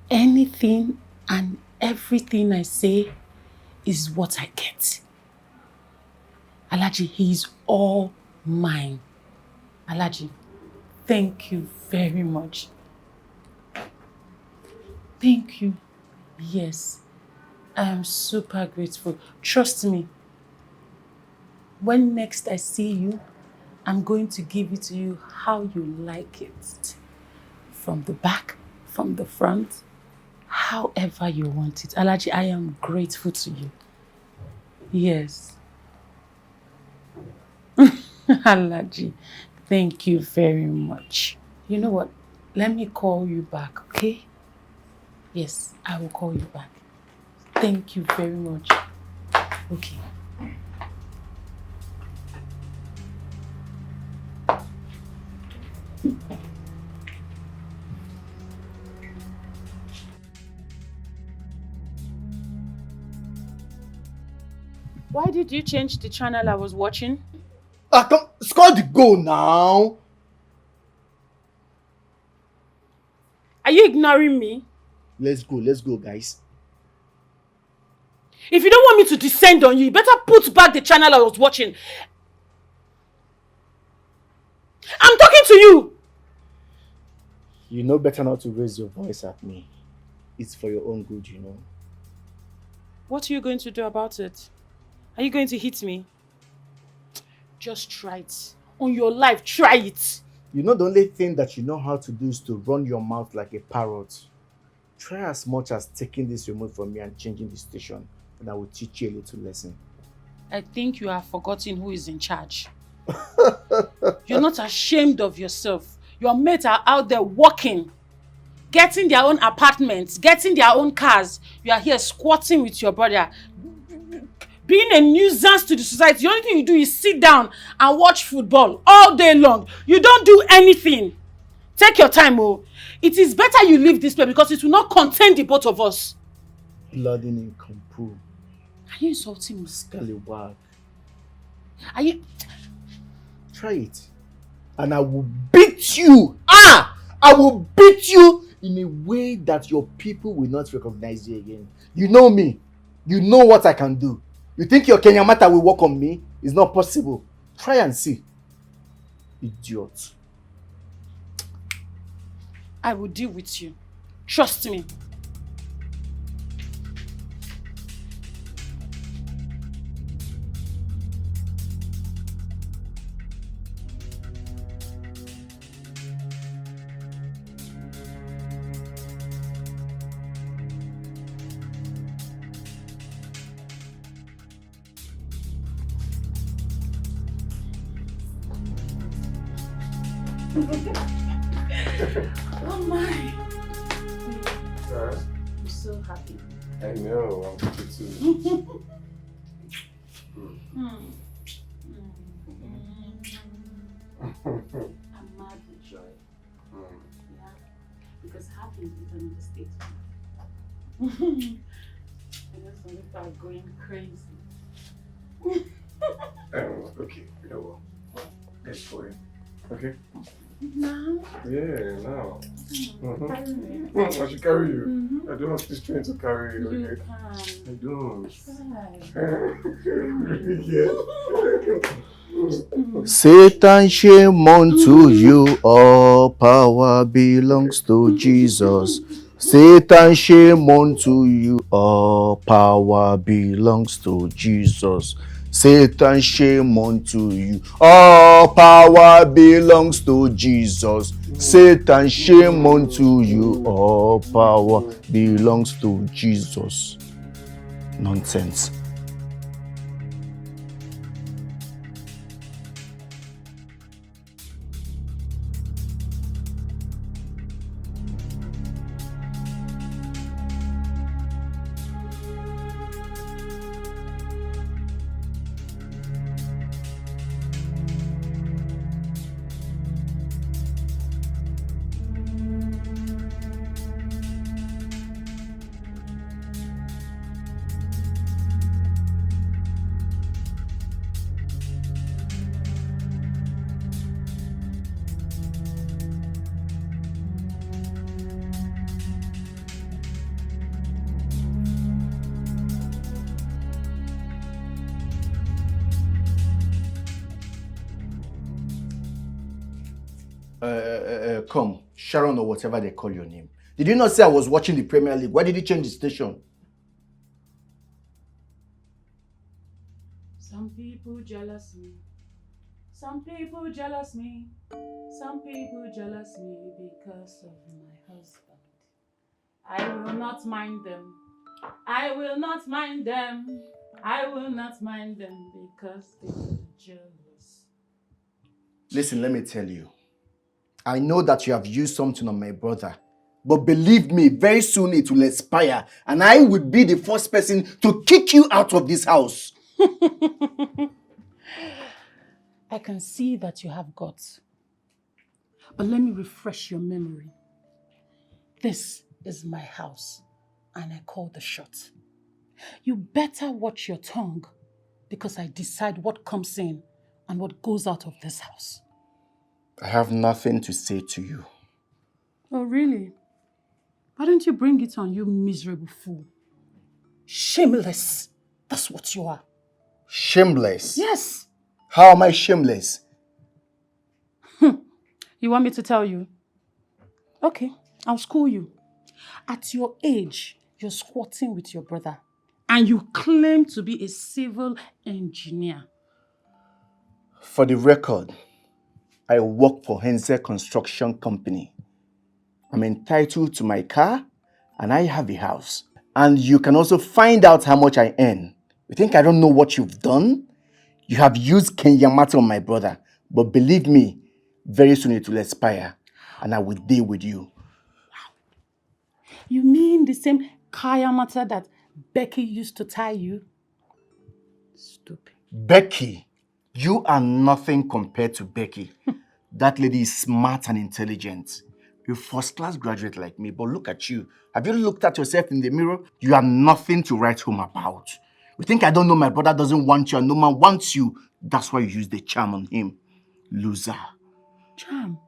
Anything and everything I say is what I get. Alaji, he's all mine. Alaji, thank you very much. Thank you. Yes, I am super grateful. Trust me. When next I see you, I'm going to give it to you how you like it. From the back, from the front, however you want it. Alaji, I am grateful to you. Yes. Alaji, thank you very much. You know what? Let me call you back, okay? Yes, I will call you back. Thank you very much. Okay. Why did you change the channel I was watching? Come, score the goal now. Are you ignoring me? Let's go, guys. If you don't want me to descend on you, you better put back the channel I was watching. I'm talking to you! You know better not to raise your voice at me. It's for your own good, you know. What are you going to do about it? Are you going to hit me? Just try it. On your life, try it. You know the only thing that you know how to do is to run your mouth like a parrot. Try as much as taking this remote from me and changing the station, and I will teach you a little lesson. I think you have forgotten who is in charge. You're not ashamed of yourself. Your mates are out there working, getting their own apartments, getting their own cars. You are here squatting with your brother, being a nuisance to the society. The only thing you do is sit down and watch football all day long. You don't do anything. Take your time, oh. It is better you leave this place because it will not contain the both of us. Bloody incomplete. Are you insulting me? Scallywag. Are you... Try it. And I will beat you. I will beat you in a way that your people will not recognize you again. You know me. You know what I can do. You think your Kenyamata will work on me? It's not possible. Try and see. Idiot. I will deal with you. Trust me. Oh my! I'm so happy. I know, I'm happy too. I'm mad with joy. Yeah, because happy is an understatement. I just Some people are going crazy. Okay, you know what? Let's go in. Okay? Now? Yeah, now. I should carry you. I don't have this train to carry you. You Okay? can. I don't. Yeah. Satan, shame unto you, all power belongs to Jesus. Satan, shame unto you, all power belongs to Jesus. Satan, shame unto you, all power belongs to Jesus. Satan, shame unto you, all power belongs to Jesus. Nonsense. Come, Sharon or whatever they call your name. Did you not say I was watching the Premier League? Why did you change the station? Some people jealous me. Some people jealous me. Some people jealous me because of my husband. I will not mind them. I will not mind them. I will not mind them because they are jealous. Listen, let me tell you. I know that you have used something on my brother. But believe me, very soon it will expire. And I will be the first person to kick you out of this house. I can see that you have guts. But let me refresh your memory. This is my house, and I call the shots. You better watch your tongue, because I decide what comes in and what goes out of this house. I have nothing to say to you. Oh, really? Why don't you bring it on, you miserable fool? Shameless. That's what you are. Shameless? Yes. How am I shameless? You want me to tell you? Okay, I'll school you. At your age, you're squatting with your brother. And you claim to be a civil engineer. For the record, I work for Henze Construction Company. I'm entitled to my car and I have a house. And you can also find out how much I earn. You think I don't know what you've done? You have used Kenyamata on my brother. But believe me, very soon it will expire and I will deal with you. You mean the same Kayamata that Becky used to tie you? Stupid. Becky, you are nothing compared to Becky. That lady is smart and intelligent. You're a first-class graduate like me, but look at you. Have you looked at yourself in the mirror? You are nothing to write home about. You think I don't know my brother doesn't want you and no man wants you? That's why you use the charm on him. Loser. Charm?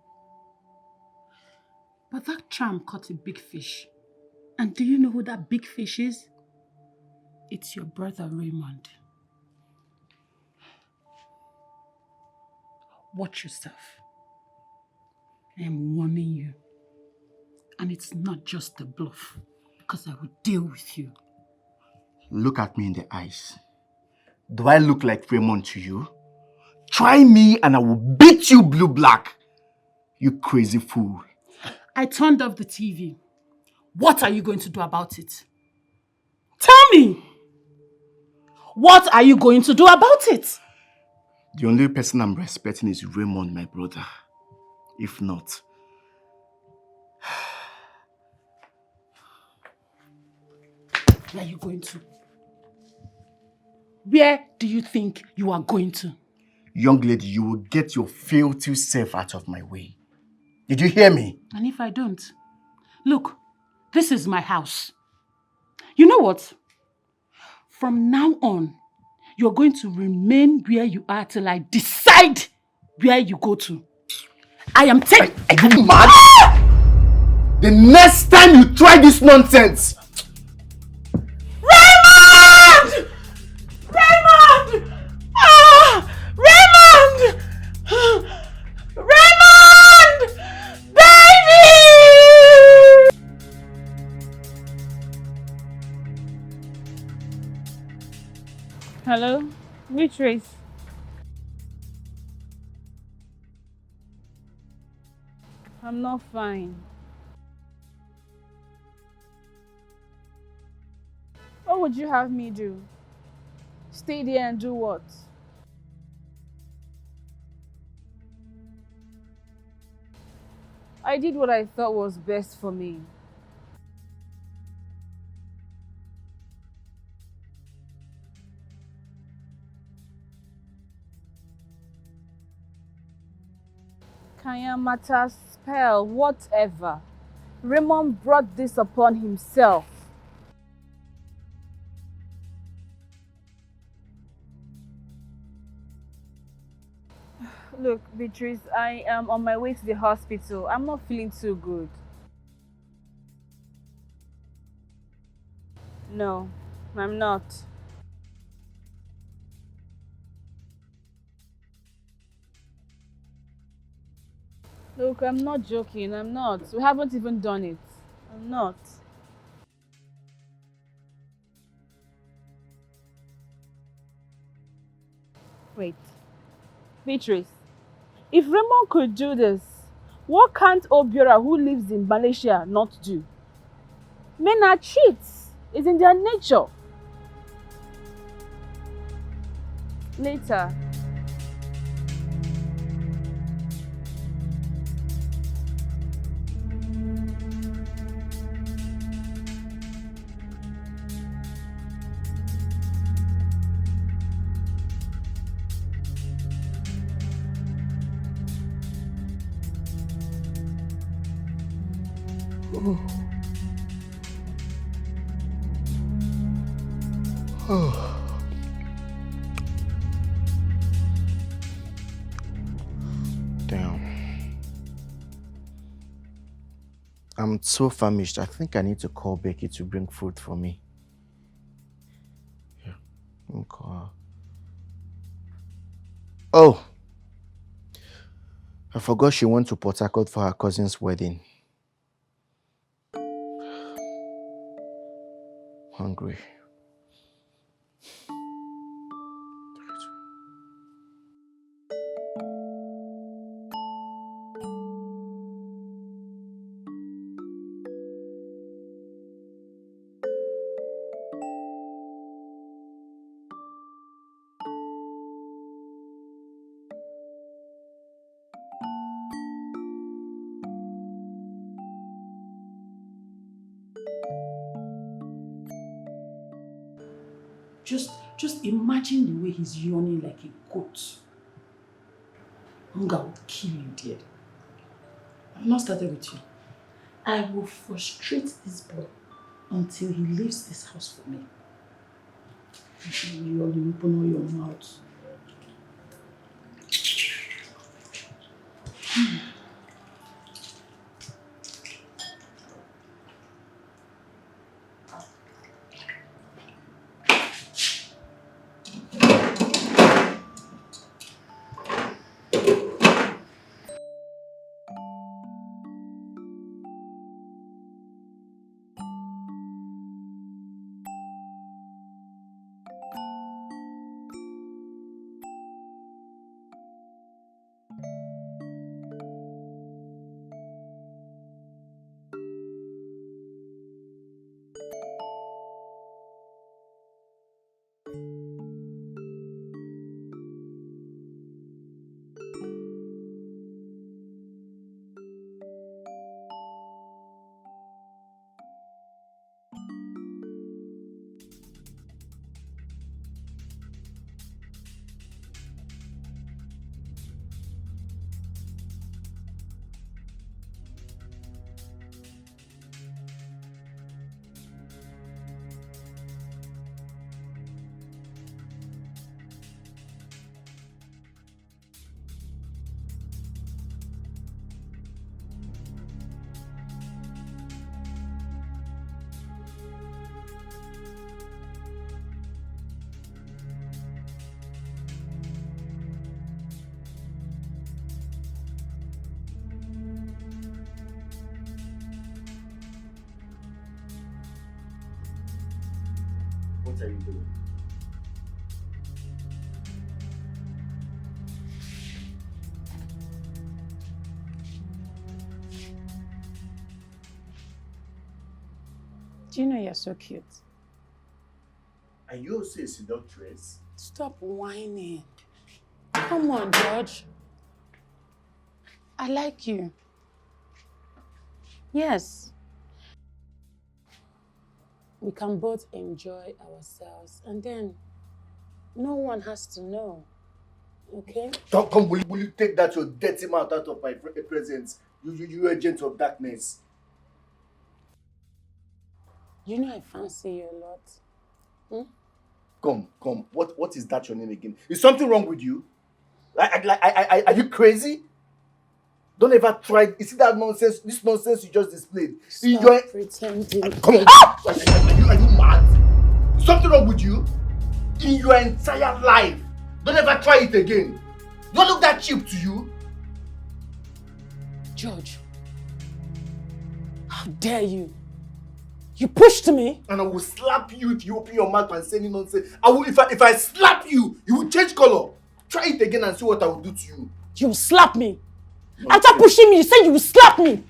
But that charm caught a big fish. And do you know who that big fish is? It's your brother Raymond. Watch yourself. I am warning you. And it's not just a bluff, because I will deal with you. Look at me in the eyes. Do I look like Raymond to you? Try me and I will beat you blue-black. You crazy fool. I turned off the TV. What are you going to do about it? Tell me! What are you going to do about it? The only person I'm respecting is Raymond, my brother. If not... Where are you going to? Where do you think you are going to? Young lady, you will get your filthy self out of my way. Did you hear me? And if I don't? Look, this is my house. You know what? From now on, you're going to remain where you are till I decide where you go to. I am taking... Are you mad? The next time you try this nonsense! Raymond! Raymond! Ah! Raymond! Raymond! Baby! Hello? Waitress. I'm not fine. What would you have me do? Stay there and do what? I did what I thought was best for me. Kayamata spell, whatever. Raymond brought this upon himself. Look, Beatrice, I am on my way to the hospital. I'm not feeling too good. No, I'm not. Look, I'm not joking. I'm not. We haven't even done it. I'm not. Wait. Beatrice, if Raymond could do this, what can't Obiora, who lives in Malaysia, not do? Men are cheats. It's in their nature. Later. Damn. I'm so famished. I think I need to call Becky to bring food for me. Yeah, let me call her. Oh! I forgot she went to Port Harcourt for her cousin's wedding. Hungry. Just imagine the way he's yawning like a goat. Hunger will kill you, dear. I'm not started with you. I will frustrate this boy until he leaves this house for me. You only open all your mouth. What are you doing? Do you know you're so cute? Are you also a seductress? Stop whining. Come on, George. I like you. Yes. We can both enjoy ourselves and then no one has to know. Okay? Come, will you take that your dirty mouth out of my presence? You agent of darkness. You know I fancy you a lot. Come. What is that your name again? Is something wrong with you? Are you crazy? Don't ever try. You see that nonsense? This nonsense you just displayed. Stop pretending. Come on. Are you mad? Is something wrong with you? In your entire life, don't ever try it again. Don't look that cheap to you. George, how dare you? You pushed me. And I will slap you if you open your mouth and say any nonsense. If I slap you, you will change color. Try it again and see what I will do to you. You will slap me. After pushing me, you said you will slap me.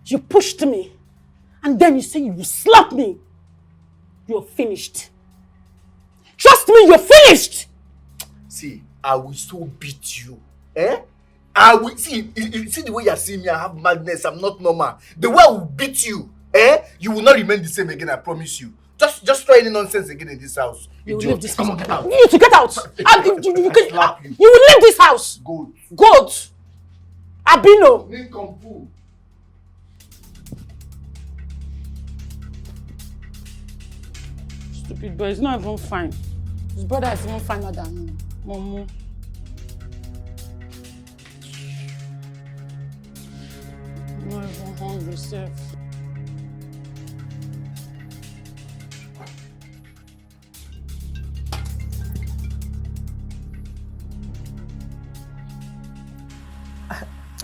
You pushed me. And then you say you will slap me. You're finished. Trust me, you're finished. See, I will so beat you. I will see the way you're seeing me, I have madness, I'm not normal. The way I will beat you, you will not remain the same again, I promise you. Just try any nonsense again in this house. You will leave this house. Come on, get out. You need to get out. You will leave this house. Goat. Abino. Stupid boy, he's not even fine. His brother is even finer than him. Momo. Not even hungry, sef.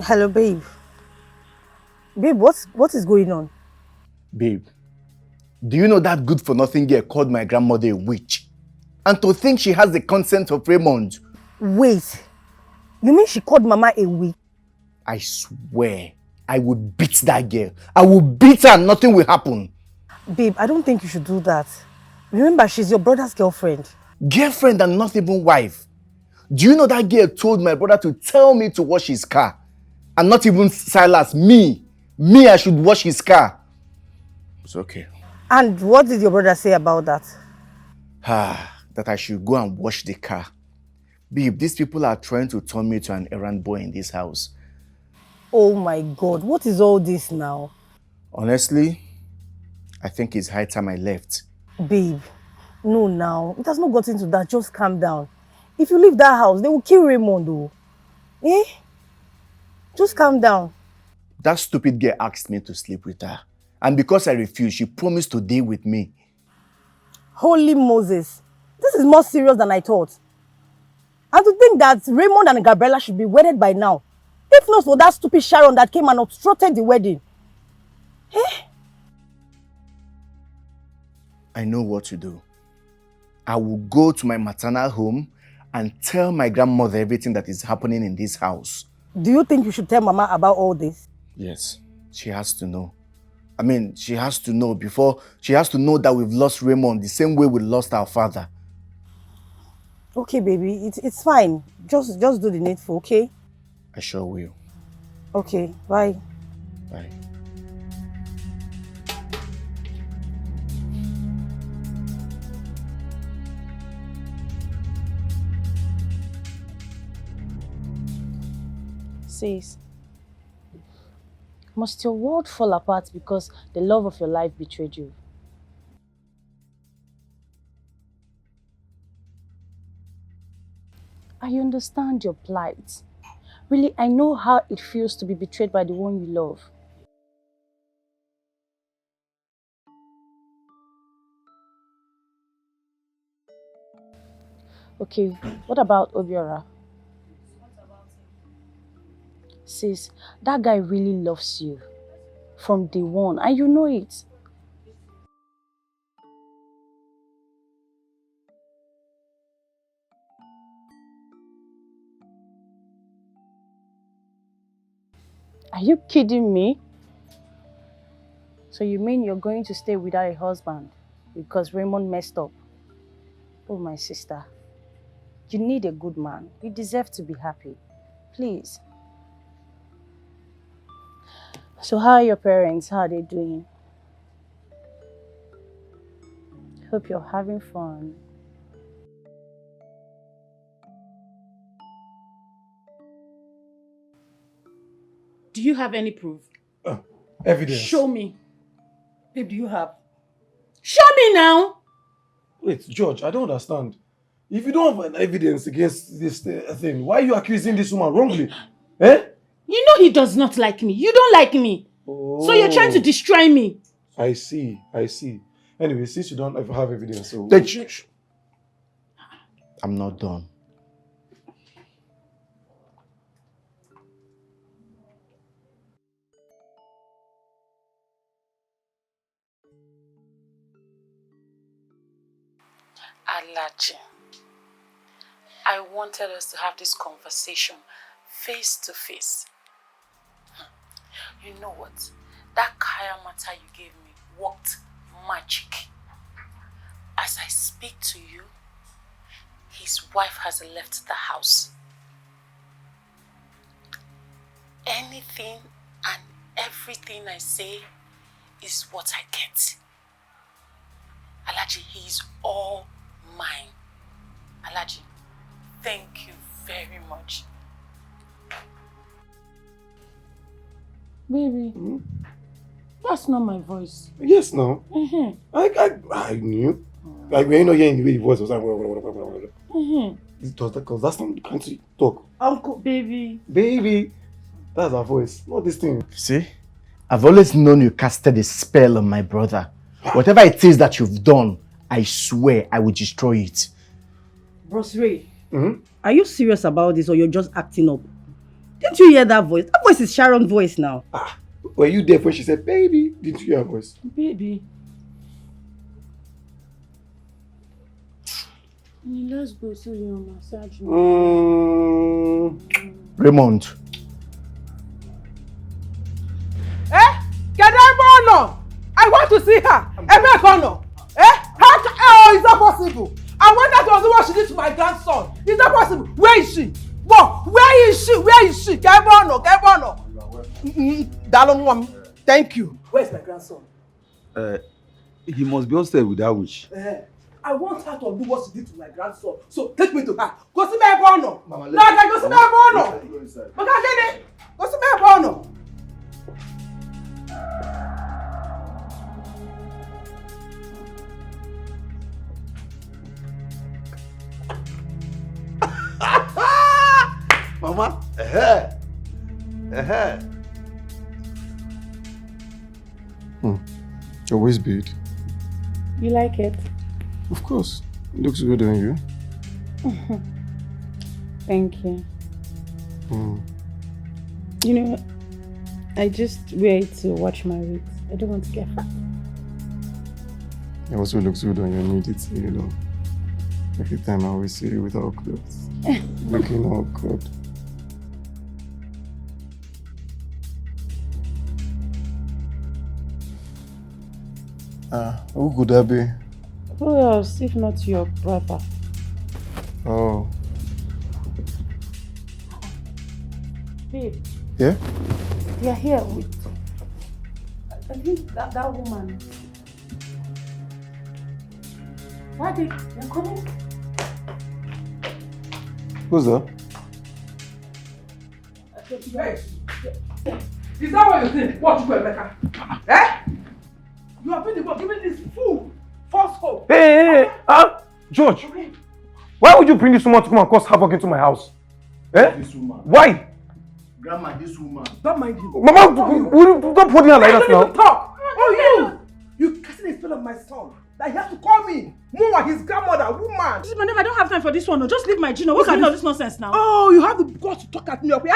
Hello, babe. Babe, what is going on? Babe, do you know that good-for-nothing girl called my grandmother a witch? And to think she has the consent of Raymond. Wait, you mean she called Mama a witch? I swear, I would beat that girl. I will beat her and nothing will happen. Babe, I don't think you should do that. Remember, she's your brother's girlfriend. Girlfriend and not even wife. Do you know that girl told my brother to tell me to wash his car? And not even Silas, me, I should wash his car. It's okay. And what did your brother say about that? That I should go and wash the car. Babe, these people are trying to turn me to an errand boy in this house. Oh my God, what is all this now? Honestly, I think it's high time I left. Babe, no now. It has not gotten to that. Just calm down. If you leave that house, they will kill Raymond though. Just calm down. That stupid girl asked me to sleep with her. And because I refused, she promised to deal with me. Holy Moses. This is more serious than I thought. And to think that Raymond and Gabilla should be wedded by now. If not for that stupid Sharon that came and obstructed the wedding. I know what to do. I will go to my maternal home and tell my grandmother everything that is happening in this house. Do you think you should tell Mama about all this? Yes, she has to know. I mean, she has to know that we've lost Raymond the same way we lost our father. Okay, baby, it's fine. Just do the needful, okay? I sure will. Okay, bye. Bye. Sis, must your world fall apart because the love of your life betrayed you? I understand your plight. Really, I know how it feels to be betrayed by the one you love. Okay, what about Obiora? Sis, that guy really loves you from day one, and you know it. Are you kidding me? So you mean you're going to stay without a husband because Raymond messed up? Oh, my sister. You need a good man. You deserve to be happy. Please. So how are your parents? How are they doing? Hope you're having fun. Do you have any proof? Evidence. Show me. Babe, do you have? Show me now! Wait, George, I don't understand. If you don't have evidence against this thing, why are you accusing this woman wrongly? Eh? You know he does not like me. You don't like me. Oh. So you're trying to destroy me. I see. Anyway, since you don't ever have evidence, so... I'm not done. Alaji, I wanted us to have this conversation face to face. You know what? That Kaya matter you gave me worked magic. As I speak to you, his wife has left the house. Anything and everything I say is what I get. Alaji, he is all mine. Alaji, thank you very much. Baby, that's not my voice. Yes, no. I knew. Like, when you're not hearing the way the voice was like... Because that's not the country talk. Uncle, baby. Baby. That's our voice, not this thing. See? I've always known you casted a spell on my brother. Whatever it is that you've done, I swear I will destroy it. Bros Ray, are you serious about this or you're just acting up? Didn't you hear that voice? That voice is Sharon's voice now. Were you there when she said, baby? Didn't you hear her voice? Baby. Let's go so you massage me. Raymond. I want to see her. Oh, is that possible? I want her to do what she did to my grandson. Is that possible? Where is she? What? Where is she? Gabilla. Dalon mom. Thank you. Where's my grandson? He must be upstairs with that witch. I want her to do what she did to my grandson. So take me to her. Go see my bono. No, go see my bono. Okay, go see my bono. Mama, your waist bead. You like it? Of course. It looks good on you. Thank you. You know, I just wear it to watch my weight. I don't want to get fat. It also looks good on your knees, you know. Every time I always see you without clothes. Looking all good. Who could that be? Who else, if not your brother? Oh. Babe. Yeah? You're here with... I think that woman. Daddy, you're coming? Who's that? Hey. Is that what you think? What you go, Emeka? You have been the one giving this fool false hope. Hey! George! Okay. Why would you bring this woman to come and cause havoc into my house? This woman. Why? Grandma, this woman. Don't mind you. Mama, don't put her like that now. Don't talk. Oh, you casting a spell on my son. That he has to call me Muma, his grandmother, woman. This man, I don't have time for this one. No, just leave my Gino. What's the meaning of this nonsense now? Oh, you have the guts to talk at me up here.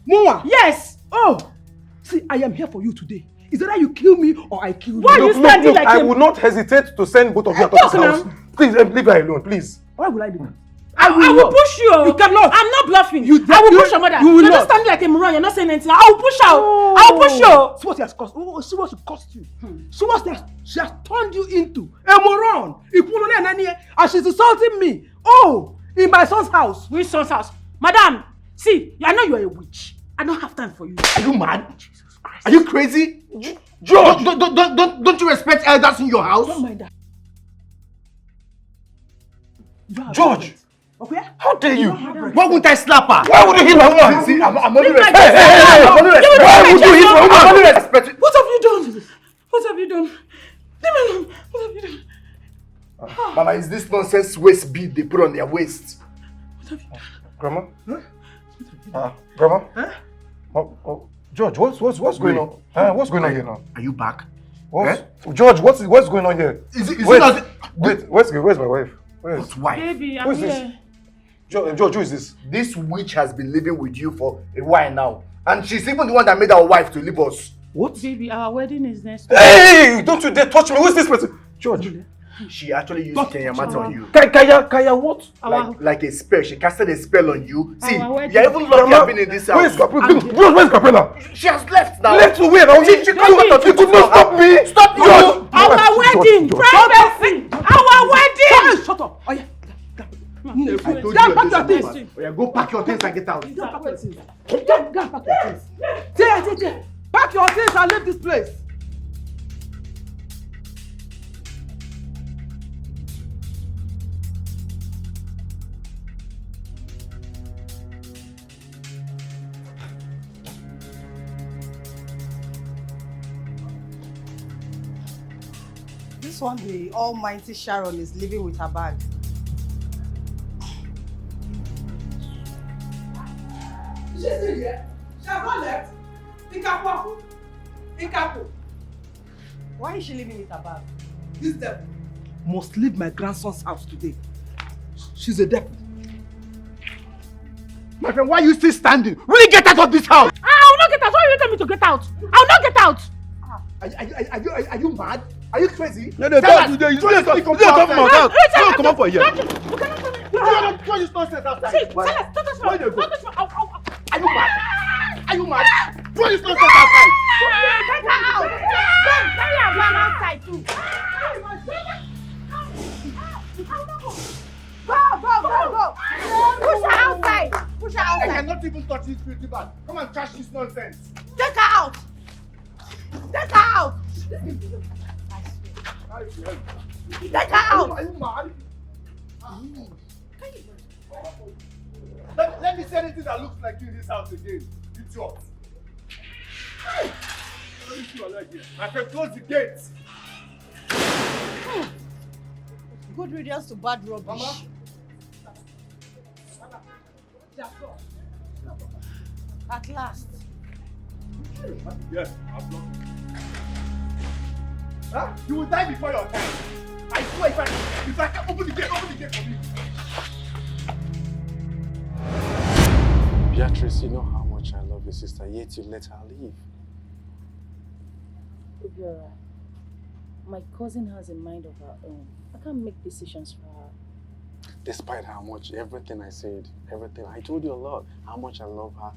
Muma. Yes. Oh, see, I am here for you today. Is it that you kill me or I kill you? Why are you standing like I will not hesitate to send both of you out of this house. Please, leave her alone, please. Why will I do that? I will push you. You cannot. I'm not bluffing. I will push your mother. You will You're not. just standing like a moron. You're not saying anything. I will push her. Oh. I will push you. See what she has cost. See what she cost you. See what she has turned you into. A moron. And she's insulting me. Oh, in my son's house. Which son's house? Madam, see, I know you're a witch. I don't have time for you. Are you mad? Jesus Christ. Are you crazy? George! Don't you respect elders in your house? Don't mind that. George! Okay? How dare you? Why wouldn't I slap her? Why would you hit my woman? See, I'm only respecting. Why would you hit my woman? I'm only respecting. What have you done? What have you done? Leave me alone. What have you done? Mama, is this nonsense waist bead they put on their waist? What have you done? Grandma? Grandma? Huh? Oh, George, what's going on? What's going on here now? Are you back? George, what's going on here? Wait, where's my wife? What wife? Baby, Who I'm is this? here. George, who is this? This witch has been living with you for a while now. And she's even the one that made our wife to leave us. What? Baby, our wedding is next week. Hey! Don't you dare touch me! Who is this person? George. She actually used Kenyamata on you. Kaya what? Like a spell. She casted a spell on you. See, Our you're even lucky I've been in this house. Where's Capella? She has left now. Left to where? She could not stop me. Stop you. George. Our wedding! Privacy! Our wedding! Shut up. Oh, yeah. I told you pack your things. Oh, yeah, go pack your things and get out. Go pack your things. Pack your things and leave this place. This one, the almighty Sharon is living with her bag. She's still here. She has not left. Ikapu. Why is she living with her bag? This devil must leave my grandson's house today. She's a devil. My friend, why are you still standing? Will you get out of this house? I will not get out. Why are you telling me to get out? I will not get out. Are you mad? Are you crazy? No, don't come out. Don't come out for here. You cannot tell me. Throw this nonsense outside. See, tell us, don't touch me. Where do you go? Don't touch me. Ow. Are you mad? Are you mad? Throw this nonsense outside. Take her out. Don't carry her man outside too. Go. Push her outside. I cannot even touch this pretty bag. Come and trash this nonsense. Take her out. Take her out. Take her out. Are you mad? Let me say anything that looks like you in this house again. Idiot. My friend, close the gate. Good riddance to bad rubbish. Mama? At last. Yes, huh? You will die before your time. I swear, if I can open the gate for me. Beatrice, you know how much I love your sister, yet you let her leave. It'll be alright. My cousin has a mind of her own. I can't make decisions for her. Despite how much, everything I said, everything, I told you a lot, how much I love her,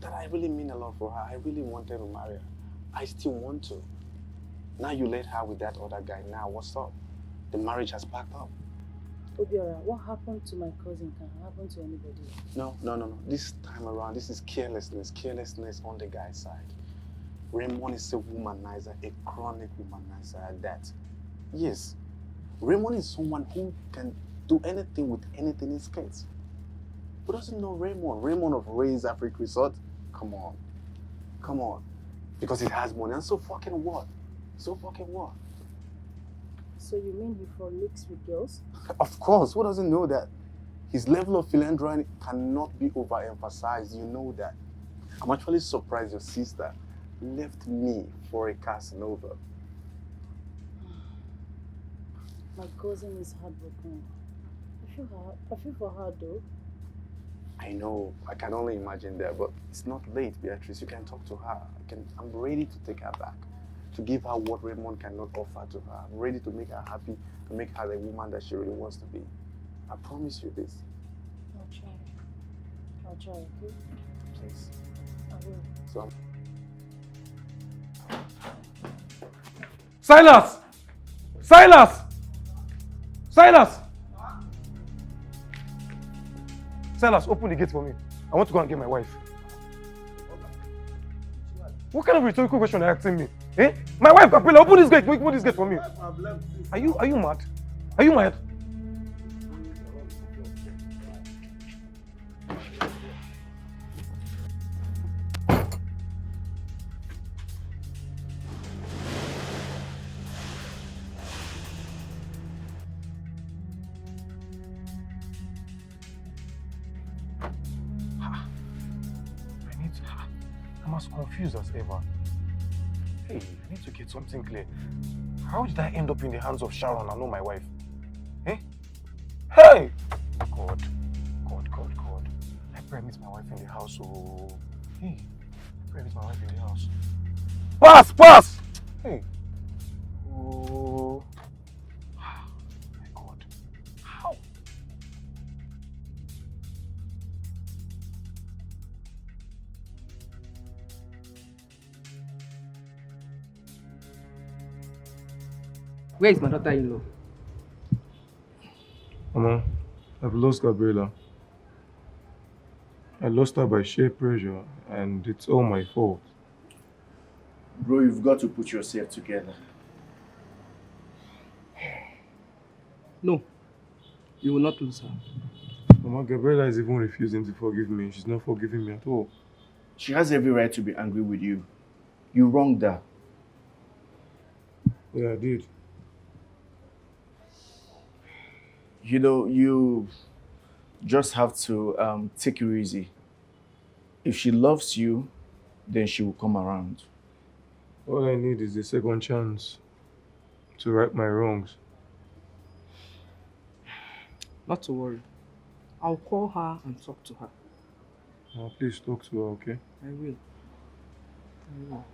that I really mean a lot for her. I really wanted to marry her. I still want to. Now you let her with that other guy. Now what's up? The marriage has packed up. Obiora, what happened to my cousin can happen to anybody. No. This time around, this is carelessness. Carelessness on the guy's side. Raymond is a womanizer, a chronic womanizer at that. Yes, Raymond is someone who can do anything with anything in skates. Who doesn't know Raymond? Raymond of Ray's Africa Resort? Come on. Because he has money. And so fucking what? So you mean he frolics with girls? Of course. Who doesn't know that? His level of philandering cannot be overemphasized. You know that. I'm actually surprised your sister left me for a Casanova. My cousin is heartbroken. I feel for her though. I know. I can only imagine that, but it's not late, Beatrice. You can talk to her. I'm ready to take her back. To give her what Raymond cannot offer to her. I'm ready to make her happy, to make her the woman that she really wants to be. I promise you this. I'll try. I'll try, okay? Please. I will. So Silas! Silas! Silas! Silas, open the gate for me. I want to go and get my wife. What kind of rhetorical question are you asking me? Eh? My wife, Gabilla, open this gate. Open this gate for me. Are you mad? Are you mad? I'm as confused as ever. Hey, I need to get something clear. How did I end up in the hands of Sharon and not my wife? Eh? Hey! God. I pray I meet my wife in the house. Oh. Hey, I pray I meet my wife in the house. Pass! Hey. Oh. My God. How? Where is my daughter-in-law? Mama, I've lost Gabilla. I lost her by sheer pressure, and it's all my fault. Bro, you've got to put yourself together. No, you will not lose her. Mama, Gabilla is even refusing to forgive me. She's not forgiving me at all. She has every right to be angry with you. You wronged her. Yeah, I did. You know, you just have to take it easy. If she loves you, then she will come around. All I need is a second chance to right my wrongs. Not to worry. I'll call her and talk to her. Please talk to her, okay? I will. No.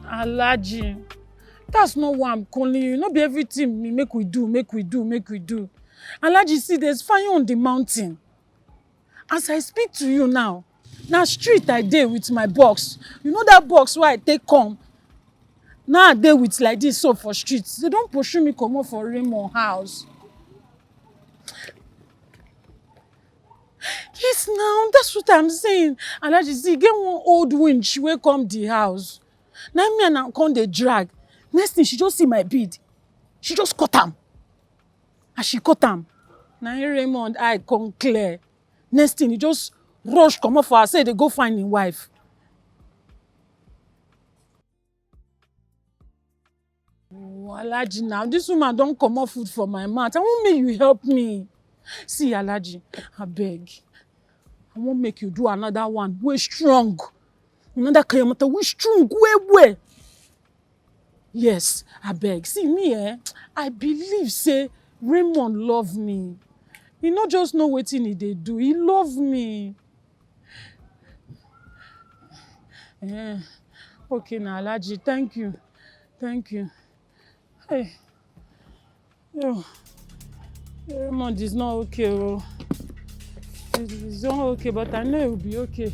Alhaji, that's not why I'm calling you. Not be everything make we do. Alhaji, see, there's fire on the mountain. As I speak to you now, Now street I dey with my box. You know that box where I take come? Now I dey with like this so for streets. They don't pursue me comot for Raymond house. Yes, now that's what I'm saying. And I just see get one old winch wey come the house. Now me and am come dey drag. Next thing she just see my bead. She just cut am. As she cut am, na Raymond eye come clear. Next thing he just rush comot for her say they go find him wife. Oh, Alhaji, now this woman don comot food for my mouth. I wan make you help me. See, Alhaji, abeg. I wan make you do another one wey strong. Another kayamata wey strong well. Yes, abeg. See me, I believe say Raymond love me. He no just know wetin he dey do. He love me. Okay, na Alhaji, thank you. Thank you. Hey. Yo. Raymond is not okay. Oh. He's not okay, but I know he'll be okay.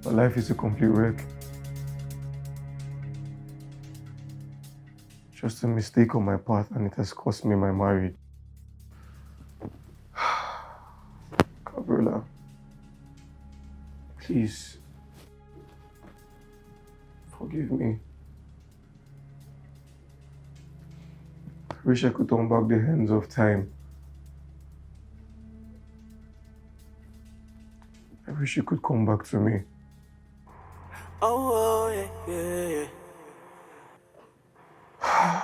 My life is a complete wreck. Just a mistake on my path, and it has cost me my marriage. Gabilla, please, forgive me. I wish I could turn back the hands of time. I wish you could come back to me. Oh, yeah.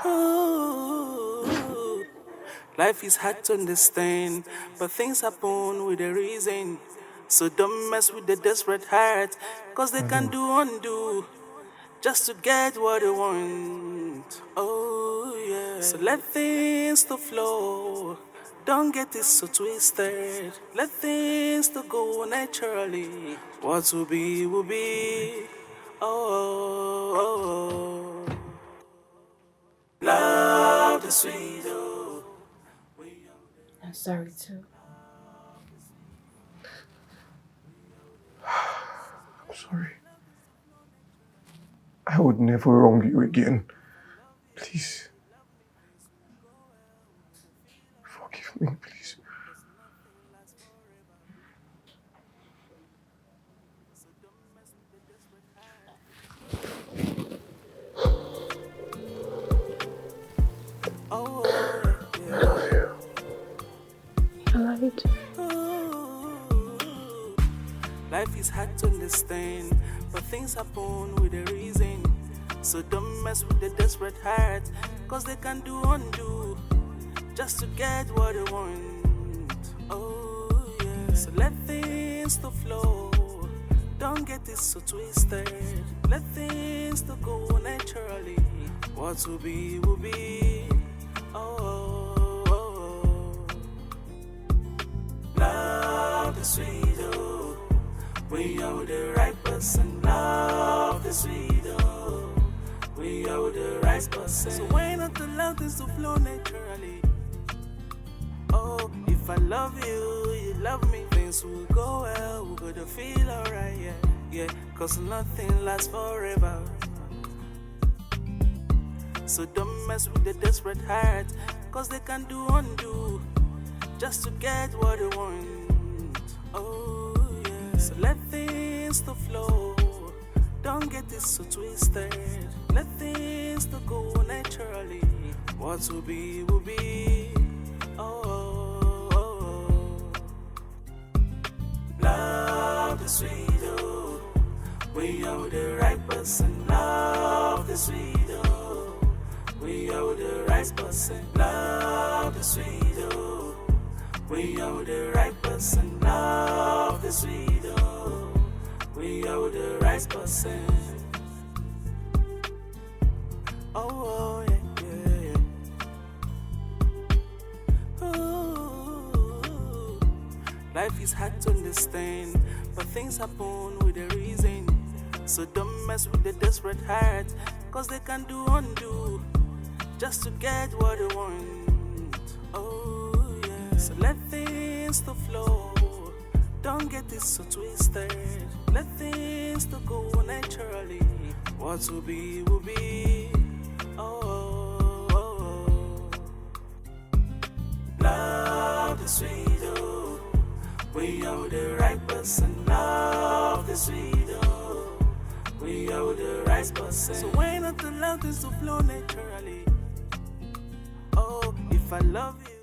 Ooh, life is hard to understand, but things happen with a reason. So don't mess with the desperate heart, cause they can do undo just to get what they want. Oh, yeah. So let things to flow. Don't get it so twisted. Let things to go naturally. What will be, will be. Oh. Love the sweet. Oh. I'm sorry too. I'm sorry. I would never wrong you again. Please. Forgive me, please. I love you too. Life is hard to understand, but things happen with a reason. So don't mess with the desperate heart, cause they can do undo just to get what they want. Oh, yeah. So let things to flow. Don't get it so twisted. Let things to go naturally. What will be, will be. Oh. Love the sweet, oh. When you're with the right person, love the sweet, oh. When you're with the right person. So why not allow this to flow naturally? Oh, if I love you, you love me, things will go well, we're gonna feel alright, yeah. Cause nothing lasts forever. So don't mess with the desperate heart, cause they can do undo just to get what they want. Oh, yeah. So let things to flow. Don't get it so twisted. Let things to go naturally. What will be, will be. Oh. Love the sweet, oh. When you're with the right person, love the sweet, oh. When you're with the right person, love the sweet, oh. When you're with the right person, love the sweet, oh. When you're with the right person. Oh, yeah. Ooh. Life is hard to understand, but things happen with a reason. So don't mess with the desperate heart, cause they can do undo just to get what they want. Oh. So let things to flow. Don't get it so twisted. Let things to go naturally. What will be, will be. Oh, oh, oh. Love the sweet, oh. We are the right person. Love the sweet, oh. We are the right person. So why not allow this to flow naturally? Oh, if I love you.